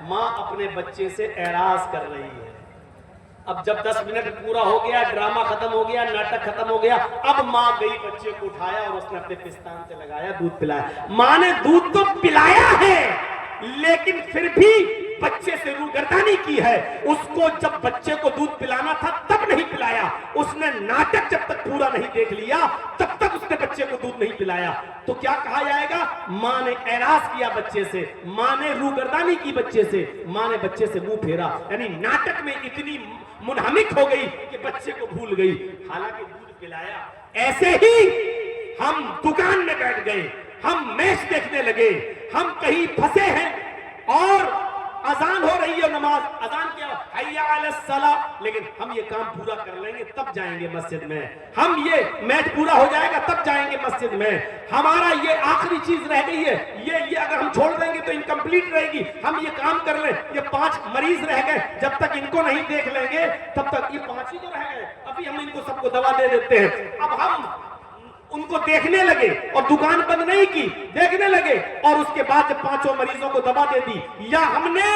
ماں اپنے بچے سے اعراض کر رہی ہے. اب جب 10 منٹ پورا ہو گیا، ڈرامہ ختم ہو گیا، ناٹک ختم ہو گیا، اب ماں گئی بچے کو اٹھایا اور اس نے اپنے پستان سے لگایا، دودھ پلایا. ماں نے دودھ تو پلایا ہے لیکن پھر بھی بچے سے روگردانی کی ہے. اس کو جب بچے کو دودھ پلانا تھا تب نہیں پلایا. اس نے ناٹک جب تک پورا نہیں دیکھ لیا تب تک اس نے بچے کو دودھ نہیں پلایا. تو کیا کہا جائے گا؟ ماں نے اعراض کیا بچے سے، ماں نے روگردانی کی بچے سے، ماں نے بچے سے منہ پھیرا، یعنی ناٹک میں اتنی منہمک ہو گئی کہ بچے کو بھول گئی، حالانکہ دودھ پلایا. ایسے ہی ہم دکان میں بیٹھ گئے، ہم میچ دیکھنے لگے، ہم کہیں پھنسے ہیں اور اذان ہو رہی ہے، نماز اذان کیا حی علی الصلاۃ، لیکن ہم یہ کام پورا کر لیں گے تب جائیں گے مسجد میں، ہم یہ میچ پورا ہو جائے گا تب جائیں گے مسجد میں، ہمارا یہ آخری چیز رہ گئی ہے، یہ اگر ہم چھوڑ دیں گے تو انکمپلیٹ رہے گی، ہم یہ کام کر لیں، یہ 5 مریض رہ گئے، جب تک ان کو نہیں دیکھ لیں گے تب تک یہ 5 ہی تو رہ گئے، ابھی ہم ان کو سب کو دوا دے دیتے ہیں. اب ہم ان کو دیکھنے لگے اور دکان بند نہیں کی، دیکھنے لگے، اور اس کے بعد جب 5 مریضوں کو دوا دے دی، یا ہم نے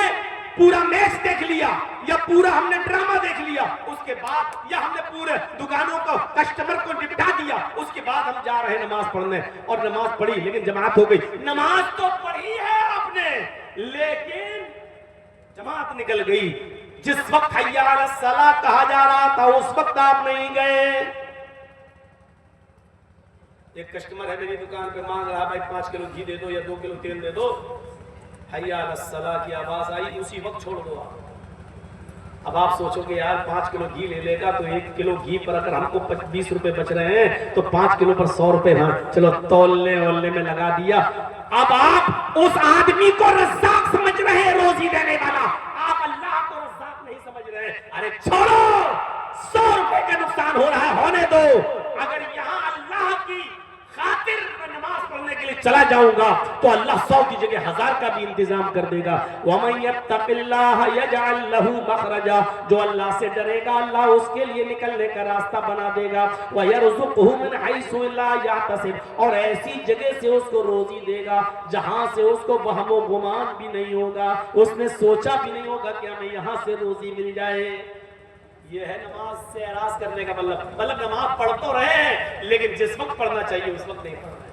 پورا میچ دیکھ لیا یا پورا ہم نے ڈرامہ دیکھ لیا، اس کے بعد یا ہم نے پورے دکانوں کو کسٹمر کو نپٹا دیا، اس کے بعد ہم جا رہے ہیں نماز پڑھنے، اور نماز پڑھی لیکن جماعت ہو گئی. نماز تو پڑھی ہے آپ نے لیکن جماعت نکل گئی. جس وقت حی علی الصلاۃ کہا جا رہا تھا اس وقت آپ نہیں گئے. ایک کسٹمر ہے میری دکان پہ مانگ رہا بھائی 5 کلو گھی دے دو یا 2 کلو تیل دے دو، حی علی الصلاۃ کی آواز آئی، اسی وقت چھوڑ دو آپ. اب آپ سوچو کہ یار 5 کلو گھی لے لے گا تو 1 کلو گھی پر اگر ہم کو 20 روپے بچ رہے ہیں تو 5 کلو پر 100 روپے، ہاں چلو تولنے میں لگا دیا. اب آپ اس آدمی کو رزاق سمجھ رہے ہیں، روزی دینے والا، آپ اللہ کو رزاق نہیں سمجھ رہے ہیں. ارے چھوڑو، 100 روپے کا نقصان ہو رہا ہے، ہونے دو. اگر یہاں اللہ کی خاطر نماز پڑھنے کے لیے چلا جاؤں گا تو اللہ 100 کی جگہ 1000 کا بھی انتظام کر دے گا. وَمَن يَتَّقِ اللَّهَ يَجْعَلْ لَهُ مَخْرَجًا, جو اللہ سے ڈرے گا اللہ اس کے لیے نکلنے کا راستہ بنا دے گا. وَيَرْزُقْهُ مِنْ حَيْثُ لَا يَحْتَسِبُ, اور ایسی جگہ سے اس کو روزی دے گا جہاں سے اس کو وہم و گمان بھی نہیں ہوگا, اس نے سوچا بھی نہیں ہوگا کہ ہمیں یہاں سے روزی مل جائے. یہ ہے نماز سے اعراض کرنے کا مطلب نماز پڑھ تو رہے ہیں لیکن جس وقت پڑھنا چاہیے اس وقت نہیں پڑھ رہے.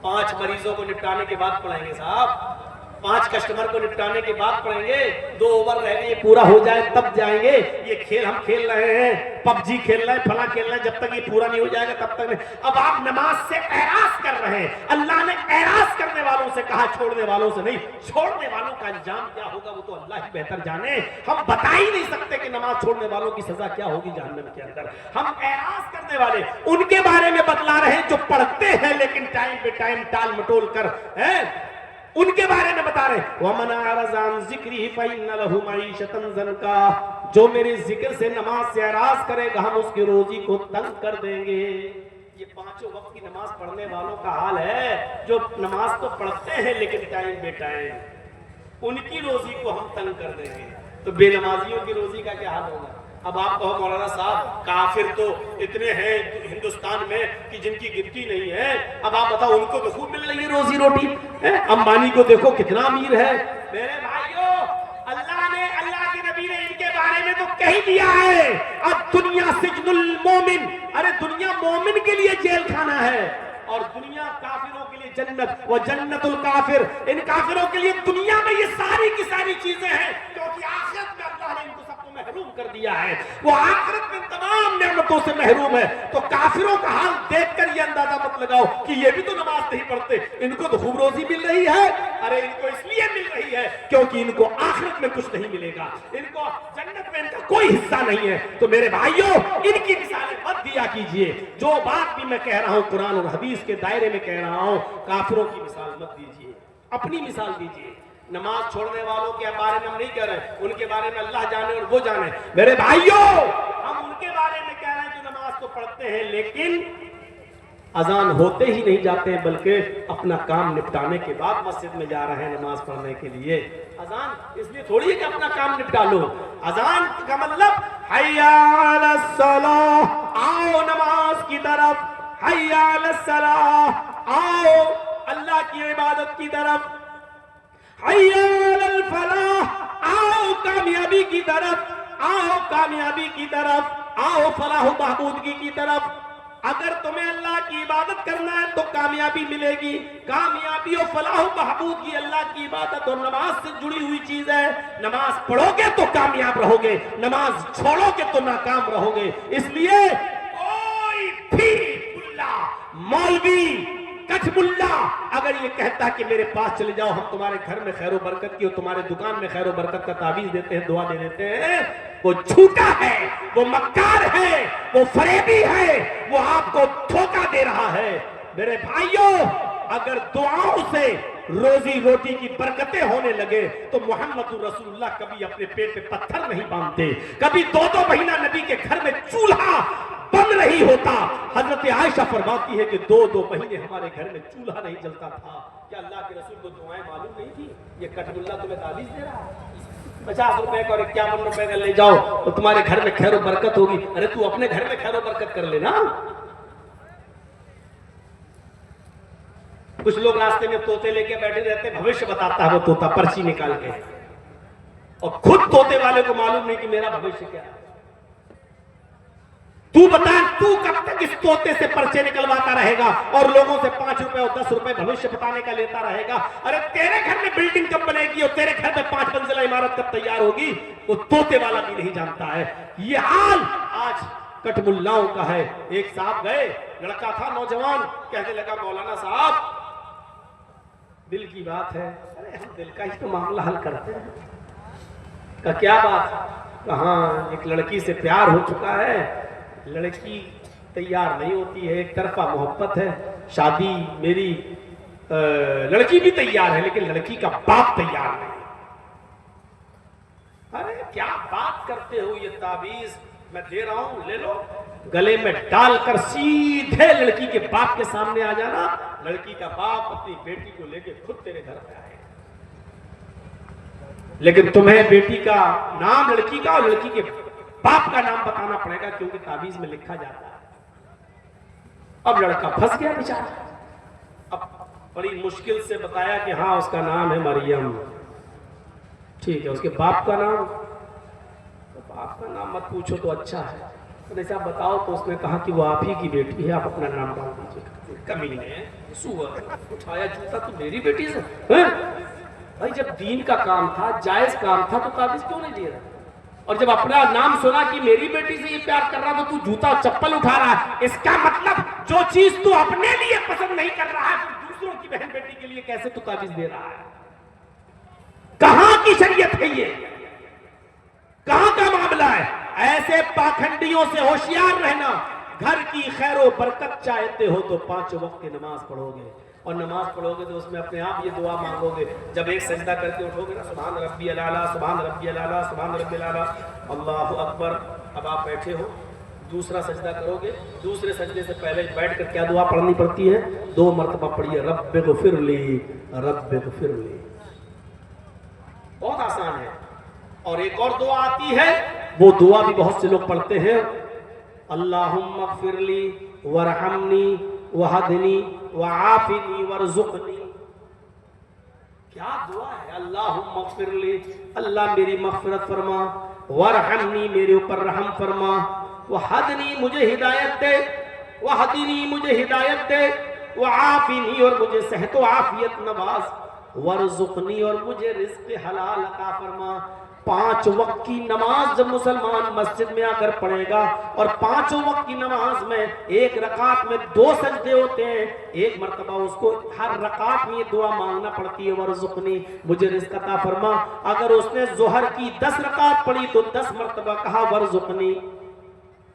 5 مریضوں کو نپٹانے کے بعد پڑھیں گے صاحب, 5 کسٹمر کو نپٹانے کے بعد پڑھیں گے, 2 اوور رہ گئے یہ پورا ہو جائے تب جائیں گے. یہ کھیل ہم کھیل رہے ہیں, PUBG کھیل رہے ہیں, فلاں کھیل رہے ہیں, جب تک یہ پورا نہیں ہو جائے گا تب تک نہیں. اب آپ نماز سے اعراض کر رہے ہیں. اللہ نے اعراض کرنے والوں سے کہا, چھوڑنے والوں سے نہیں. چھوڑنے والوں کا انجام کیا ہوگا وہ تو اللہ ہی بہتر جانے. ہم بتا ہی نہیں سکتے کہ نماز چھوڑنے والوں کی سزا کیا ہوگی جہنم کے اندر. ہم اعراض کرنے والے ان کے بارے میں بتلا رہے ہیں جو پڑھتے ہیں لیکن ٹائم پہ ٹائم ٹال مٹول کر ان کے بارے میں بتا رہے ہیں. وَمَنْ أَعْرَضَ عَنْ ذِكْرِهِ فَإِنَّ لَهُ مَعِيشَةً ضَنْكًا, جو میرے ذکر سے نماز سے اعراض کرے گا ہم اس کی روزی کو تنگ کر دیں گے. یہ 5 وقت کی نماز پڑھنے والوں کا حال ہے جو نماز تو پڑھتے ہیں لیکن ٹائم بے ٹائم, ان کی روزی کو ہم تنگ کر دیں گے. تو بے نمازیوں کی روزی کا کیا حال ہوگا؟ اب آپ کہو مولانا صاحب کافر تو اتنے ہیں ہندوستان میں کہ جن کی گنتی نہیں ہے. اب آپ بتاؤ ان کو تو خوب مل رہی ہے روزی روٹی. امبانی کو دیکھو کتنا امیر ہے. میرے بھائیو اللہ کے نبی نے ان کے بارے میں تو کہہ دیا ہے اب دنیا سجن المومن, ارے دنیا مومن کے لیے جیل خانہ ہے اور دنیا کافروں کے لیے جنت. وہ جنت الکافر, ان کافروں کے لیے دنیا میں یہ ساری کی ساری چیزیں ہیں کیونکہ آخرت میں اللہ نے ان کو سب کو محروم کر دیا ہے. وہ آخرت میں تمام نعمتوں سے محروم ہے. تو کافروں کا حال دیکھ کر یہ اندازہ مت لگاؤ کہ یہ بھی تو نماز نہیں پڑھتے, ان کو تو خوب روزی مل رہی ہے. ارے ان کو اس لیے مل رہی ہے کیونکہ ان کو آخرت میں کچھ نہیں ملے گا, ان کو جنت میں ان کا کوئی حصہ نہیں ہے. تو میرے بھائیوں ان کی مثالیں مت دیا کیجئے. جو بات بھی میں کہہ رہا ہوں قرآن اور حدیث کے دائرے میں کہہ رہا ہوں, کافروں کی مثال مت دیجئے, اپنی مثال دیجئے. نماز چھوڑنے والوں کے بارے میں ہم نہیں کہہ رہے, ان کے بارے میں اللہ جانے اور وہ جانے. میرے بھائیوں ہم ان کے بارے میں کہہ رہے ہیں جو نماز تو پڑھتے ہیں لیکن اذان ہوتے ہی نہیں جاتے ہیں بلکہ اپنا کام نپٹانے کے بعد مسجد میں جا رہے ہیں نماز پڑھنے کے لیے. اذان اس لیے تھوڑی ہے کہ اپنا کام نپٹا لو. اذان کا مطلب حی علی الصلاۃ, آؤ نماز کی طرف, حی علی الصلاۃ, آؤ اللہ کی عبادت کی طرف, حی علی الفلاح, آؤ کامیابی کی طرف, آؤ کامیابی کی طرف, آؤ فلاح و بہبودگی کی طرف. اگر تمہیں اللہ کی عبادت کرنا ہے تو کامیابی ملے گی. کامیابی اور فلاح و بہبودگی اللہ کی عبادت اور نماز سے جڑی ہوئی چیز ہے. نماز پڑھو گے تو کامیاب رہو گے, نماز چھوڑو گے تو ناکام رہو گے. اس لیے کوئی بھی ملا, مولوی, کچھ ملا اگر یہ کہتا کہ میرے پاس چلے جاؤ ہم تمہارے گھر میں خیر و برکت کی اور تمہارے دکان میں خیر و برکت کا تعویذ دیتے ہیں, دعا دے دیتے ہیں, وہ جھوٹا ہے, وہ مکار ہے, وہ فریبی ہے, وہ آپ کو دھوکہ دے رہا ہے. میرے بھائیوں اگر دعاؤں سے روزی روٹی کی برکتیں ہونے لگے تو محمد رسول اللہ کبھی اپنے پیٹ پہ پتھر نہیں باندھتے, کبھی 2 مہینہ نبی کے گھر میں چولہا بن نہیں ہوتا. حضرت عائشہ فرماتی ہے کہ 2 مہینے ہمارے گھر میں چولہا نہیں جلتا تھا. کیا اللہ کے رسول کو دعائیں معلوم نہیں تھی؟ یہ کٹب اللہ تمہیں تعویذ دے رہا ہے 50 روپے کا اور 51 روپے کا لے جاؤ تو تمہارے گھر میں خیر و برکت ہوگی. ارے تو اپنے گھر میں خیر و برکت کر لینا. کچھ لوگ راستے میں طوطے لے کے بیٹھے رہتے, بھوشیہ بتاتا ہے وہ طوطا پرچی نکال کے, اور خود طوطے والے کو معلوم نہیں کہ میرا بھوشیہ کیا ہے. تو بتا تو کب تک اس طوطے سے پرچے نکلواتا رہے گا اور لوگوں سے 5 روپے اور 10 روپے بھوشیہ بتانے کا لیتا رہے گا. ارے تیرے گھر میں بلڈنگ کب بنے گی اور تیرے گھر میں 5 منزلہ عمارت کب تیار ہوگی وہ طوطے والا بھی نہیں جانتا ہے. یہ حال آج کٹ ملاؤں کا ہے. ایک صاحب گئے, لڑکا تھا نوجوان, کہنے لگا مولانا صاحب دل کی بات ہے. ارے ہم دل کا ہی تو معاملہ حل کرتے ہیں. کہ کیا بات؟ کہاں ایک لڑکی سے پیار ہو چکا ہے, لڑکی تیار نہیں ہوتی ہے, ایک طرفہ محبت ہے, شادی میری لڑکی بھی تیار ہے لیکن لڑکی کا باپ تیار نہیں. ارے کیا بات کرتے ہو, یہ تعویذ میں دے رہا ہوں لے لو, گلے میں ڈال کر سیدھے لڑکی کے باپ کے سامنے آ جانا. لڑکی کا باپ اپنی بیٹی کو لے کے خود تیرے گھر پہ آئے، لیکن تمہیں بیٹی کا نام لڑکی کا اور لڑکی کے باپ کا نام بتانا پڑے گا، کیونکہ تعویذ میں لکھا جاتا ہے۔ اب لڑکا پھنس گیا بیچارہ، اب بڑی مشکل سے بتایا کہ ہاں اس کا نام ہے مریم، ٹھیک ہے، اس کے باپ کا نام، باپ کا نام مت پوچھو تو اچھا ہے، ایسا بتاؤ، تو اس نے کہا کہ وہ آپ ہی کی بیٹی ہے، آپ اپنا نام ڈال دیجیے۔ کمینے سور اٹھایا جوتا، تو میری بیٹی سے بھائی جب دین کا کام تھا، جائز کام تھا، تو تعویذ کیوں نہیں دے رہا؟ اور جب اپنا نام سنا کہ میری بیٹی سے یہ پیار کر رہا تو جوتا اور چپل اٹھا رہا ہے، اس کا مطلب جو چیز تو اپنے لیے پسند نہیں کر رہا ہے، پھر دوسروں کی بہن بیٹی کے لیے کیسے تو تعویذ دے رہا ہے؟ کہاں کی شریعت ہے یہ؟ کہاں کا معاملہ ہے؟ ایسے پاکھنڈیوں سے ہوشیار رہنا۔ گھر کی خیر و برکت چاہتے ہو تو 5 وقت کی نماز پڑھو گے، اور نماز پڑھو گے تو اس میں اپنے آپ یہ دعا مانگو گے، جب ایک سجدہ کر کے اٹھو گے نا، سبحان ربی الاعلیٰ، سبحان ربی الاعلیٰ، سبحان ربی الاعلیٰ، اللہ اکبر۔ اب آپ بیٹھے ہو، دوسرا سجدہ کرو گے، دوسرے سجدے سے پہلے بیٹھ کر کیا دعا پڑھنی پڑتی ہے؟ 2 مرتبہ پڑھیے، رب اغفر لی، رب اغفر لی۔ بہت آسان ہے۔ اور ایک اور دعا آتی ہے، وہ دعا بھی بہت سے لوگ پڑھتے ہیں، اللہم اغفر لی ورحمنی وہدنی وعافنی ورزقنی۔ کیا دعا ہے؟ اللہم اغفر لی، اللہ میری مغفرت فرما، ورحمنی میرے اوپر رحم فرما، وہدنی مجھے ہدایت دے، وہدنی مجھے ہدایت دے، وعافنی اور مجھے صحت و عافیت نواز، ورزقنی اور مجھے رزق حلال عطا فرما۔ 5 وقت کی نماز جب مسلمان مسجد میں آ کر پڑھے گا، اور 5 وقت کی نماز میں ایک رکعت میں 2 سجدے ہوتے ہیں، ایک مرتبہ اس کو ہر رکعت میں یہ دعا مانگنا پڑتی ہے، ورزقنی مجھے رزق عطا فرما۔ اگر اس نے ظہر کی 10 رکعت پڑھی تو 10 مرتبہ کہا ورزقنی،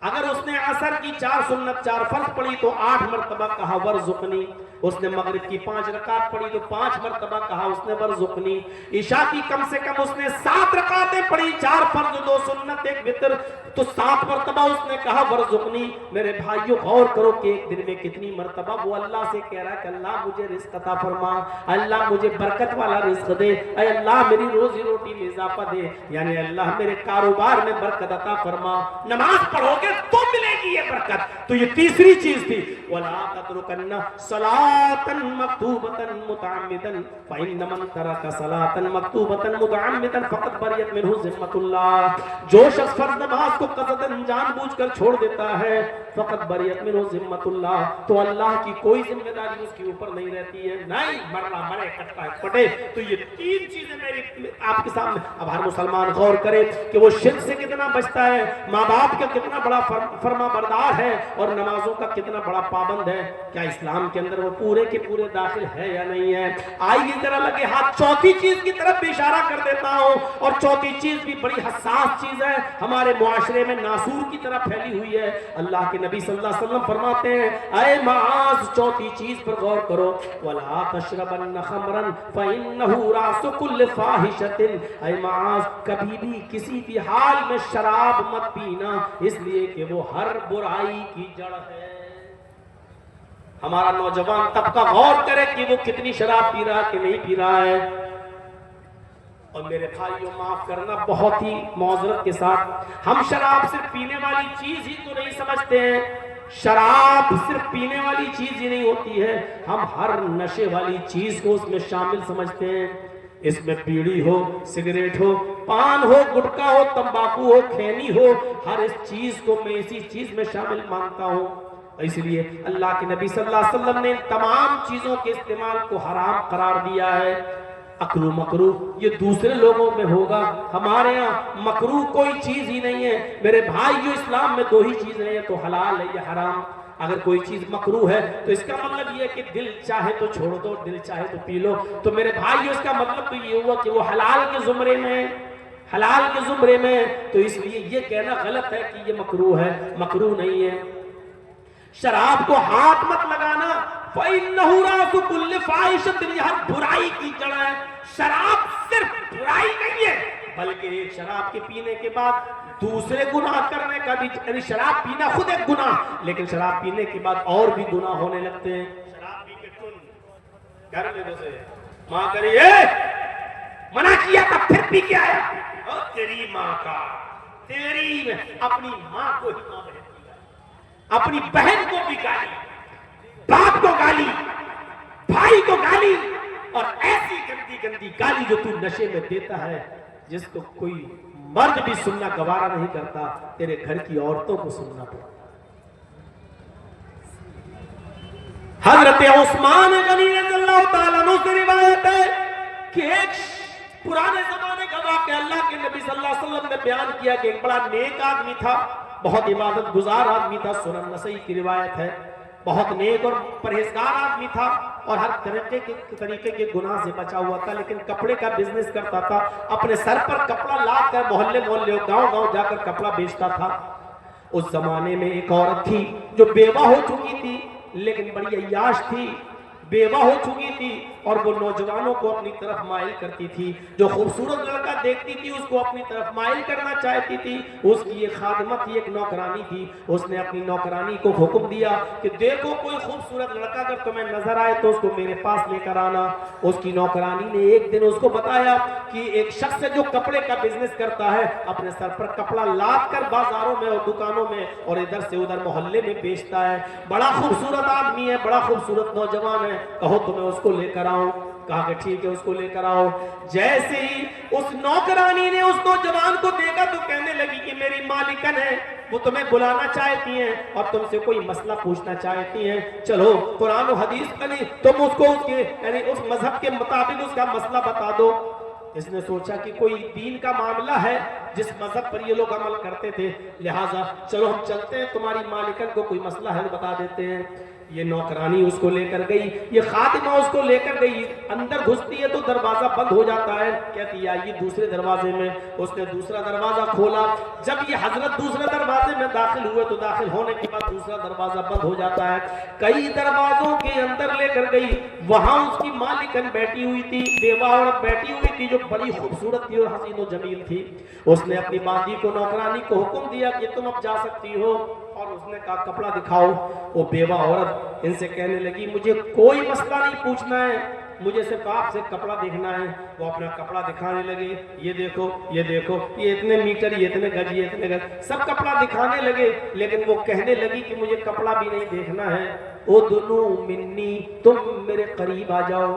اگر اس نے عصر کی 4 سنت 4 فرض پڑھی تو 8 مرتبہ کہا ورزقنی، اس نے مغرب کی 5 رکعت پڑھی تو 5 مرتبہ کہا اس نے ورزقنی، عشاء کی کم سے کم اس نے 7 رکعتیں پڑھی، 4 فرض 2 سنت 1 وتر، تو 7 مرتبہ اس نے کہا ورزقنی۔ میرے بھائیو غور کرو کہ ایک دن میں کتنی مرتبہ وہ اللہ سے کہہ رہا ہے کہ اللہ مجھے رزق عطا فرما، اللہ مجھے برکت والا رزق دے، اے اللہ میری روزی روٹی میں اضافہ دے، یعنی اللہ میرے کاروبار میں برکت عطا فرما۔ نماز پڑھو گے تو ملے گی یہ برکت۔ تو یہ تیسری چیز تھی، وَلَا تَتْرُكَنَّ صَلَاةً مَكْتُوبَةً مُتَعَمِّدًا فَإِنَّ مَن تَرَكَ صَلَاةً مَكْتُوبَةً مُتَعَمِّدًا فَقَدْ بَرِئَتْ مِنْهُ ذِمَّةُ اللَّهِ۔ جو شخص فرض نماز کو قصداً جان بوجھ کر چھوڑ دیتا ہے، فقط بریت منہ ذمت اللہ، تو اللہ کی کوئی ذمہ داری اس کے اوپر نہیں رہتی ہے، نہیں مرنا مرے کٹا پٹے۔ تو یہ 3 چیزیں میری آپ کے سامنے۔ اب ہر مسلمان غور کرے کہ وہ شرک سے کتنا بچتا ہے، ماں باپ کا کتنا بڑا فرما بردار ہے، اور نمازوں کا کتنا بڑا پابند ہے۔ کیا اسلام کے اندر وہ پورے کے پورے داخل ہے یا نہیں ہے؟ آئیے ذرا لگے ہاتھ چوتھی چیز کی طرف بھی اشارہ کر دیتا ہوں، اور چوتھی چیز بھی بڑی حساس چیز ہے، ہمارے معاشرے میں ناسور کی طرح پھیلی ہوئی ہے۔ اللہ کے نبی صلی اللہ علیہ وسلم فرماتے ہیں، اے معاذ چوتھی چیز پر غور کرو، وَلَا تَشْرَبَنَّ خَمْرًا فَإِنَّهُ رَأْسُ كُلِّ فَاحِشَةٍ۔ اے معاذ کبھی بھی کسی بھی حال میں شراب مت پینا، اس لیے کہ وہ ہر برائی کی جڑ ہے۔ ہمارا نوجوان طبقہ غور کرے کہ وہ کتنی شراب پی رہا کہ نہیں پی رہا ہے۔ اور میرے بھائیوں معاف کرنا بہت ہی معذرت کے ساتھ، ہم شراب صرف پینے والی چیز ہی تو نہیں سمجھتے ہیں، شراب صرف پینے والی چیز ہی نہیں ہوتی ہے، ہم ہر نشے والی چیز کو اس میں شامل سمجھتے ہیں۔ اس میں بیڑی ہو، سگریٹ ہو، پان ہو، گٹکا ہو، تمباکو ہو، کھینی ہو، ہر اس چیز کو میں اسی چیز میں شامل مانتا ہوں۔ اس لیے اللہ کے نبی صلی اللہ علیہ وسلم نے تمام چیزوں کے استعمال کو حرام قرار دیا ہے۔ اکلو مکرو یہ دوسرے لوگوں میں ہوگا، ہمارے ہاں مکرو کوئی چیز ہی نہیں ہے۔ میرے بھائیو اسلام میں 2 ہی چیزیں ہیں، تو حلال ہے یا حرام۔ اگر کوئی چیز مکروہ ہے تو اس کا مطلب یہ کہ دل چاہے تو چھوڑ دو، دل چاہے تو پی لو، تو میرے بھائیو اس کا مطلب تو یہ ہوا کہ وہ حلال کے زمرے میں، حلال کے زمرے میں۔ تو اس لیے یہ کہنا غلط ہے کہ یہ مکروہ ہے، مکروہ نہیں ہے۔ شراب کو ہاتھ مت لگانا، فَإِنَّهُ رَأْسُ كُلِّ فَاحِشَةٍ، یہ ہر برائی کی جڑ ہے۔ شراب صرف برائی نہیں ہے، بلکہ ایک شراب کے پینے کے بعد دوسرے گناہ کرنے کا بھی، یعنی شراب پینا خود ایک گناہ، لیکن شراب پینے کے بعد اور بھی گناہ ہونے لگتے ہیں۔ شراب پی کے تم گھر میں گھسے، ماں کری منع کیا تھا پھر پی کے آیا، اور تیری ماں کا، تیری اپنی ماں کو ہی ماں بہن کی گالی، اپنی بہن کو بھی گالی، باپ کو گالی، بھائی کو گالی، اور ایسی گندی گندی گالی جو تو نشے میں دیتا ہے جس کو کوئی مرد بھی سننا گوارا نہیں کرتا، تیرے گھر کی عورتوں کو سننا پڑتا۔ حضرت عثمان غنی رضی اللہ تعالیٰ عنہ سے روایت ہے کہ ایک پرانے زمانے کا واقعہ اللہ کے نبی صلی اللہ علیہ وسلم نے بیان کیا کہ ایک بڑا نیک آدمی تھا، بہت عبادت گزار آدمی تھا، سنن نسائی کی روایت ہے، بہت نیک اور پرہیزگار آدمی تھا اور ہر طریقے کے گناہ سے بچا ہوا تھا، لیکن کپڑے کا بزنس کرتا تھا، اپنے سر پر کپڑا لاد کر محلے محلے گاؤں گاؤں جا کر کپڑا بیچتا تھا۔ اس زمانے میں ایک عورت تھی جو بیوہ ہو چکی تھی لیکن بڑی عیاش تھی، بیوہ ہو چکی تھی اور وہ نوجوانوں کو اپنی طرف مائل کرتی تھی، جو خوبصورت لڑکا دیکھتی تھی اس کو اپنی طرف مائل کرنا چاہتی تھی۔ اس کی ایک خادمہ تھی، ایک نوکرانی تھی، اس نے اپنی نوکرانی کو حکم دیا کہ دیکھو کوئی خوبصورت لڑکا اگر تمہیں نظر آئے تو اس کو میرے پاس لے کر آنا۔ اس کی نوکرانی نے ایک دن اس کو بتایا کہ ایک شخص ہے جو کپڑے کا بزنس کرتا ہے، اپنے سر پر کپڑا لاد کر بازاروں میں اور دکانوں میں اور ادھر سے ادھر محلے میں بیچتا ہے، بڑا خوبصورت آدمی ہے، بڑا خوبصورت نوجوان ہے، کہو تو میں اس کو لے کر آؤں۔ کہا کہ ٹھیک ہے اس کو لے کر آؤ۔ جیسے ہی اس نوکرانی نے اس نوجوان کو دیکھا تو کہنے لگی کہ میری مالکن ہے، وہ تمہیں بلانا چاہتی ہیں اور تم سے کوئی مسئلہ پوچھنا چاہتی ہیں، چلو قرآن و حدیث کا نہیں تم اس کو یعنی اس مذہب کے مطابق اس کا مسئلہ بتا دو۔ اس نے سوچا کہ کوئی دین کا معاملہ ہے جس مذہب پر یہ لوگ عمل کرتے تھے، لہٰذا چلو ہم چلتے ہیں، تمہاری مالکن کو کوئی مسئلہ ہے بتا دیتے ہیں۔ یہ نوکرانی اس کو لے کر گئی، یہ خادمہ اس کو لے کر گئی، اندر گھستی ہے تو دروازہ بند ہو جاتا ہے، کہتی ہے آئیے دوسرے دروازے میں۔ اس نے دوسرا دروازہ کھولا، جب یہ حضرت دوسرے دروازے میں داخل ہوئے تو داخل ہونے کے بعد دوسرا دروازہ بند ہو جاتا ہے۔ کئی دروازوں کے اندر لے کر گئی، وہاں اس کی مالکن بیٹھی ہوئی تھی، بیوہ عورت بیٹھی ہوئی تھی جو بڑی خوبصورت تھی اور حسین و جمیل تھی۔ اس نے اپنی باندھی کو نوکرانی کو حکم دیا کہ تم اب جا سکتی ہو، اور اس نے کہا کپڑا دکھاؤ۔ وہ بیوہ عورت ان سے کہنے لگی مجھے کوئی مسئلہ نہیں پوچھنا ہے، مجھے صرف آپ سے کپڑا دیکھنا ہے۔ وہ اپنا کپڑا دکھانے لگے، یہ دیکھو یہ دیکھو، یہ اتنے میٹر، یہ اتنے گج، یہ اتنے گج، سب کپڑا دکھانے لگے، لیکن وہ کہنے لگی کہ مجھے کپڑا بھی نہیں دیکھنا ہے۔ ادنو منی، تم میرے قریب آ جاؤ،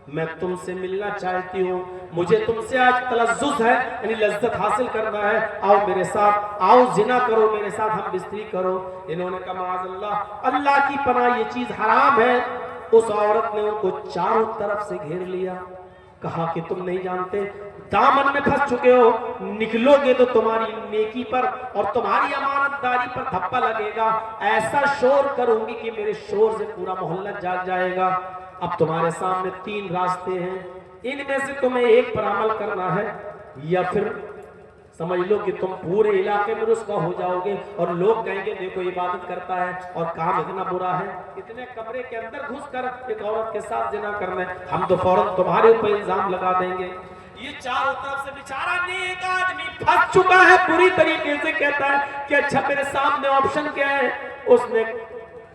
میں تم سے ملنا چاہتی ہوں، مجھے تم سے آج تلذذ ہے، یعنی لذت حاصل کرنا ہے، آؤ میرے ساتھ، آؤ زنا کرو میرے ساتھ، ہم بستری کرو۔ انہوں نے کہا معاذ اللہ، اللہ کی پناہ یہ چیز حرام ہے۔ اس عورت نے ان کو چاروں طرف سے گھیر لیا، کہا کہ تم نہیں جانتے، دامن میں پھنس چکے ہو، نکلو گے تو تمہاری نیکی پر اور تمہاری امانت داری پر دھپا لگے گا، ایسا شور کروں گی کہ میرے شور سے پورا محلہ جاگ جائے گا۔ اب تمہارے سامنے تین راستے ہیں، ان میں سے تمہیں ایک پر عمل کرنا ہے، یا پھر سمجھ لو کہ تم پورے علاقے میں رسوا ہو جاؤ گے اور لوگ کہیں گے دیکھو عبادت کرتا ہے اور کام اتنا برا ہے، اتنے کمرے کے اندر گھس کر ایک عورت کے ساتھ زنا کرنا ہے، ہم تو فوراً تمہارے اوپر الزام لگا دیں گے۔ یہ چاروں طرف سے بیچارہ نیک آدمی پھنس چکا ہے پوری طریقے سے، کہتا ہے کہ اچھا میرے سامنے آپشن کیا ہے۔ اس نے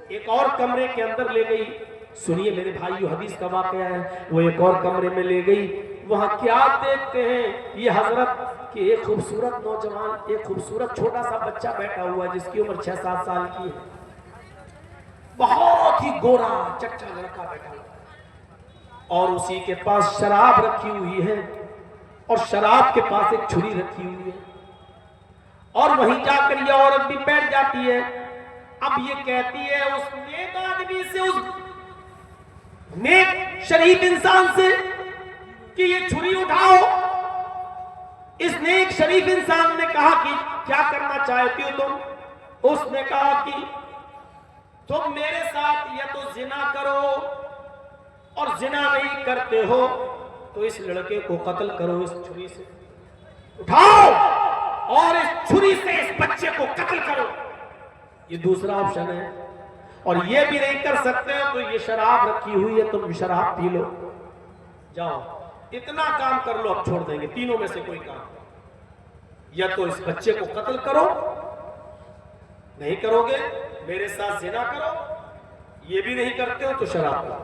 ایک اور کمرے کے اندر لے گئی، سنیے میرے بھائیو حدیث کا واقعہ ہے، وہ ایک اور کمرے میں لے گئی، وہاں کیا دیکھتے ہیں یہ حضرت کہ ایک خوبصورت نوجوان، ایک خوبصورت چھوٹا سا بچہ بیٹھا ہوا ہے جس کی عمر 6-7 سال کی ہے، بہت ہی گورا چٹا لڑکا بیٹھا ہوا ہے، اور اسی کے پاس شراب رکھی ہوئی ہے اور شراب کے پاس ایک چھری رکھی ہوئی ہے، اور وہیں جا کر یہ عورت بھی بیٹھ جاتی ہے۔ اب یہ کہتی ہے اس نیک آدمی سے، اس نیک شریف انسان سے کہ یہ چھری اٹھاؤ۔ اس نیک شریف انسان نے کہا کہ کیا کرنا چاہتی ہو تم؟ اس نے کہا کہ تم میرے ساتھ یا تو زنا کرو، اور زنا نہیں کرتے ہو تو اس لڑکے کو قتل کرو، اس چھری سے اٹھاؤ اور اس چھری سے اس بچے کو قتل کرو، یہ دوسرا آپشن ہے۔ اور یہ بھی نہیں کر سکتے ہو تو یہ شراب رکھی ہوئی ہے، تم شراب پی لو، جاؤ اتنا کام کر لو، اب چھوڑ دیں گے تینوں میں سے کوئی کام، یا تو اس بچے کو قتل کرو، نہیں کرو گے میرے ساتھ زنا کرو، یہ بھی نہیں کرتے ہو تو شراب کرو۔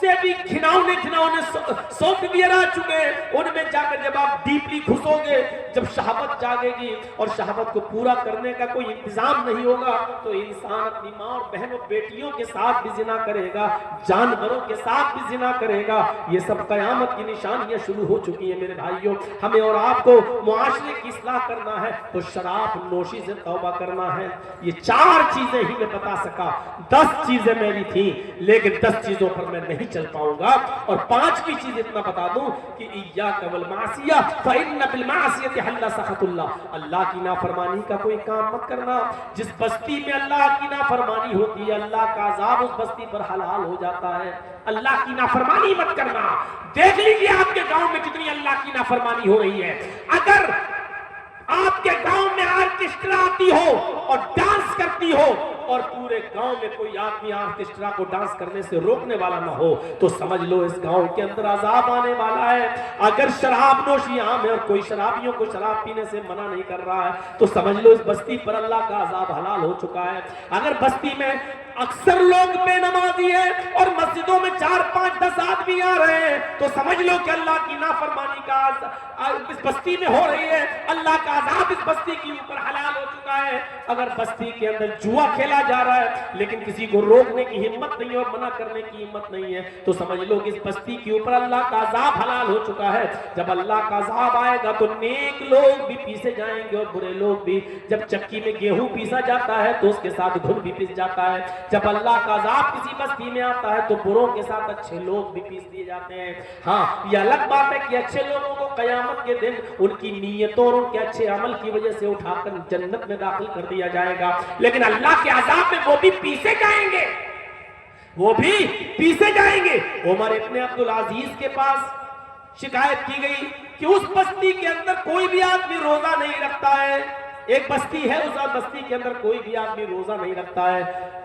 سے بھی گھناؤنے سافٹ ویئر آ چکے ہیں، ان میں جا کر جب آپ ڈیپلی گھسو گے، جب شہوت جاگے گی اور شہوت کو پورا کرنے کا کوئی انتظام نہیں ہوگا تو انسان اپنی ماں اور بہنوں بیٹیوں کے ساتھ بھی زنا کرے گا، جانوروں کے ساتھ بھی زنا کرے گا۔ یہ سب قیامت کی نشانیاں شروع ہو چکی ہیں میرے بھائیوں۔ ہمیں اور آپ کو معاشرے کی اصلاح کرنا ہے تو شراب نوشی سے توبہ کرنا ہے۔ یہ 4 چیزیں ہی میں بتا سکا، 10 چیزیں میری تھیں لیکن 10 چیزوں پر میں نہیں چل پاؤں گا، اور 5ویں چیز اتنا بتا دوں کہ ایاک والمعصیہ فإن بالمعصیۃ حل سخط اللہ، اللہ کی نافرمانی کا کوئی کام مت کرنا۔ جس بستی میں اللہ کی نافرمانی ہوتی ہے اللہ کا عذاب اس بستی پر حلال ہو جاتا ہے۔ اللہ کی نافرمانی مت کرنا۔ دیکھ لیجیے آپ کے گاؤں میں کتنی اللہ کی نافرمانی ہو رہی ہے۔ اگر آپ کے گاؤں میں آرکیسٹرا آتی ہو اور ڈانس کرتی ہو اور پورے گاؤں میں کوئی آدمی آرکیسٹرا کو ڈانس کرنے سے روکنے والا نہ ہو تو سمجھ لو اس گاؤں کے اندر عذاب آنے والا ہے۔ اگر شراب نوشی عام ہے اور کوئی شرابیوں کو شراب پینے سے منع نہیں کر رہا ہے تو سمجھ لو اس بستی پر اللہ کا عذاب حلال ہو چکا ہے۔ اگر بستی میں اکثر لوگ بے نمازی ہیں اور مسجدوں میں 4 5 10 آدمی آ رہے ہیں تو سمجھ لو کہ اللہ کی نافرمانی کا اس بستی میں ہو رہی ہے، اللہ کا عذاب اس بستی کے اوپر حلال ہو چکا ہے۔ اگر بستی کے اندر جوا کھیلا جا رہا ہے لیکن کسی کو روکنے کی ہمت نہیں ہے اور منع کرنے کی ہمت نہیں ہے تو سمجھ لو کہ اس بستی کے اوپر اللہ کا عذاب حلال ہو چکا ہے۔ جب اللہ کا عذاب آئے گا تو نیک لوگ بھی پیسے جائیں گے اور برے لوگ بھی۔ جب چکی میں گیہوں پیسا جاتا ہے تو اس کے ساتھ دھن بھی پیس جاتا ہے۔ جب اللہ کا عذاب کسی بستی میں آتا ہے تو بروں کے ساتھ اچھے لوگ بھی پیس دیے جاتے ہیں۔ ہاں یہ الگ بات ہے کہ اچھے لوگوں کو قیامت کے دن ان کی نیتوں اور ان کے اچھے عمل کی وجہ سے اٹھا کر جنت میں داخل کر دیا جائے گا، لیکن اللہ کے عذاب میں وہ بھی پیسے جائیں گے، وہ بھی پیسے جائیں گے۔ عمر ابن عبدالعزیز کے پاس شکایت کی گئی کہ اس بستی کے اندر کوئی بھی آدمی روزہ نہیں رکھتا ہے۔ ایک بستی ہے، اس بستی کے اندر کوئی بھی آدمی روزہ نہیں رکھتا ہے۔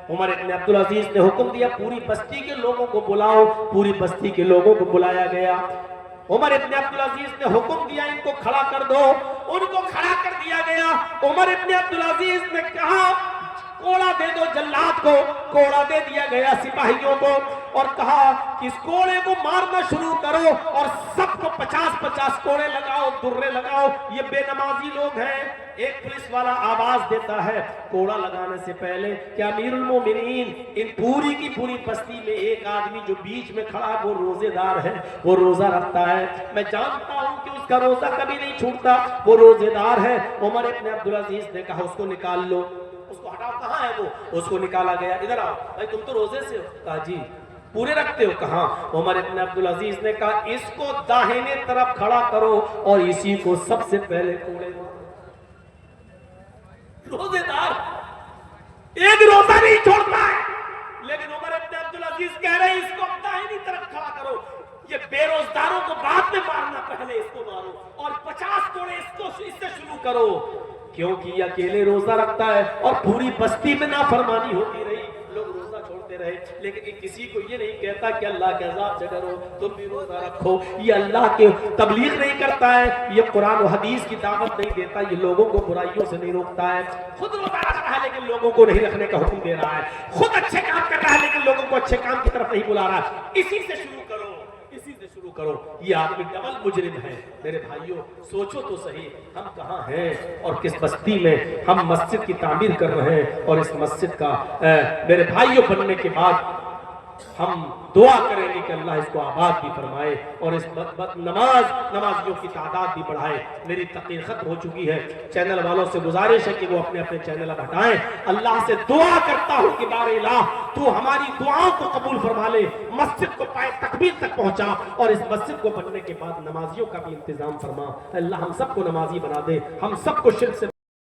عمر ابن عبدالعزیز نے حکم دیا پوری بستی کے لوگوں کو بلاؤ۔ پوری بستی کے لوگوں کو بلایا گیا۔ عمر ابن عبدالعزیز نے حکم دیا ان کو کھڑا کر دو، ان کو کھڑا کر دیا گیا۔ عمر ابن عبدالعزیز نے کہا کوڑا دے دو جلاد کو، کوڑا دے دیا گیا سپاہیوں کو اور کہا کہ اس کوڑے کو مارنا شروع کرو اور سب کو 50 کوڑے لگاؤ، درے لگاؤ، یہ بے نمازی لوگ ہیں۔ ایک پولیس والا آواز دیتا ہے کوڑا لگانے سے پہلے کہ امیر المومنین ان پوری کی پوری بستی میں ایک آدمی جو بیچ میں کھڑا وہ روزے دار ہے، وہ روزہ رکھتا ہے، میں جانتا ہوں کہ اس کا روزہ کبھی نہیں چھوٹتا، وہ روزے دار ہے۔ عمر ابن عبدالعزیز نے کہا اس کو نکال لو، اس کو ہٹاؤ، کہاں ہے وہ؟ اس کو نکالا گیا، ادھر آؤ بھائی تم تو روزے سے ہو؟ کہا جی۔ پورے رکھتے ہو؟ کہاں؟ عمر ابن عبدالعزیز نے کہا اس کو داہنے طرف کھڑا کرو اور اسی کو سب سے پہلے کوڑے دو۔ روزے دار ایک روزہ نہیں چھوڑتا ہے، لیکن عمر ابن عبدالعزیز کہہ رہے ہیں اس کو داہنی طرف کھڑا کرو، یہ بے روزداروں کو بعد میں مارنا، پہلے اس کو مارو اور 50 کوڑے اس سے شروع کرو، کیونکہ یہ اکیلے روزہ رکھتا ہے اور پوری بستی میں نافرمانی ہوتی رہی، لوگ روزہ چھوڑتے رہے، لیکن کسی کو یہ نہیں کہتا کہ اللہ کے عذاب سے ڈرو، تم بھی روزہ رکھو۔ یہ اللہ کے تبلیغ نہیں کرتا ہے، یہ قرآن و حدیث کی دعوت نہیں دیتا، یہ لوگوں کو برائیوں سے نہیں روکتا ہے۔ خود روزہ رکھ رہا ہے لیکن لوگوں کو نہیں رکھنے کا حکم دے رہا ہے، خود اچھے کام کر رہا ہے لیکن لوگوں کو اچھے کام کی طرف نہیں بلا رہا ہے۔ اسی سے شروع کرو، اسی سے شروع کرو۔ یہ آدمی ڈبل مجرم ہے۔ میرے بھائیوں سوچو تو صحیح، ہم کہاں ہیں اور کس بستی میں ہم مسجد کی تعمیر کر رہے ہیں، اور اس مسجد کا میرے بھائیوں بننے کے بعد ہم دعا کریں گے کہ اللہ اس کو آباد بھی فرمائے اور اس نمازیوں کی تعداد بھی بڑھائے۔ میری تقریر ختم ہو چکی ہے، چینل والوں سے گزارش ہے کہ وہ اپنے اپنے چینل اب ہٹائیں۔ اللہ سے دعا کرتا ہوں کہ بار الہ تو ہماری دعاؤں کو قبول فرما لے، مسجد کو پائے تکبیر تک پہنچا اور اس مسجد کو بننے کے بعد نمازیوں کا بھی انتظام فرما۔ اللہ ہم سب کو نمازی بنا دے، ہم سب کو شرک سے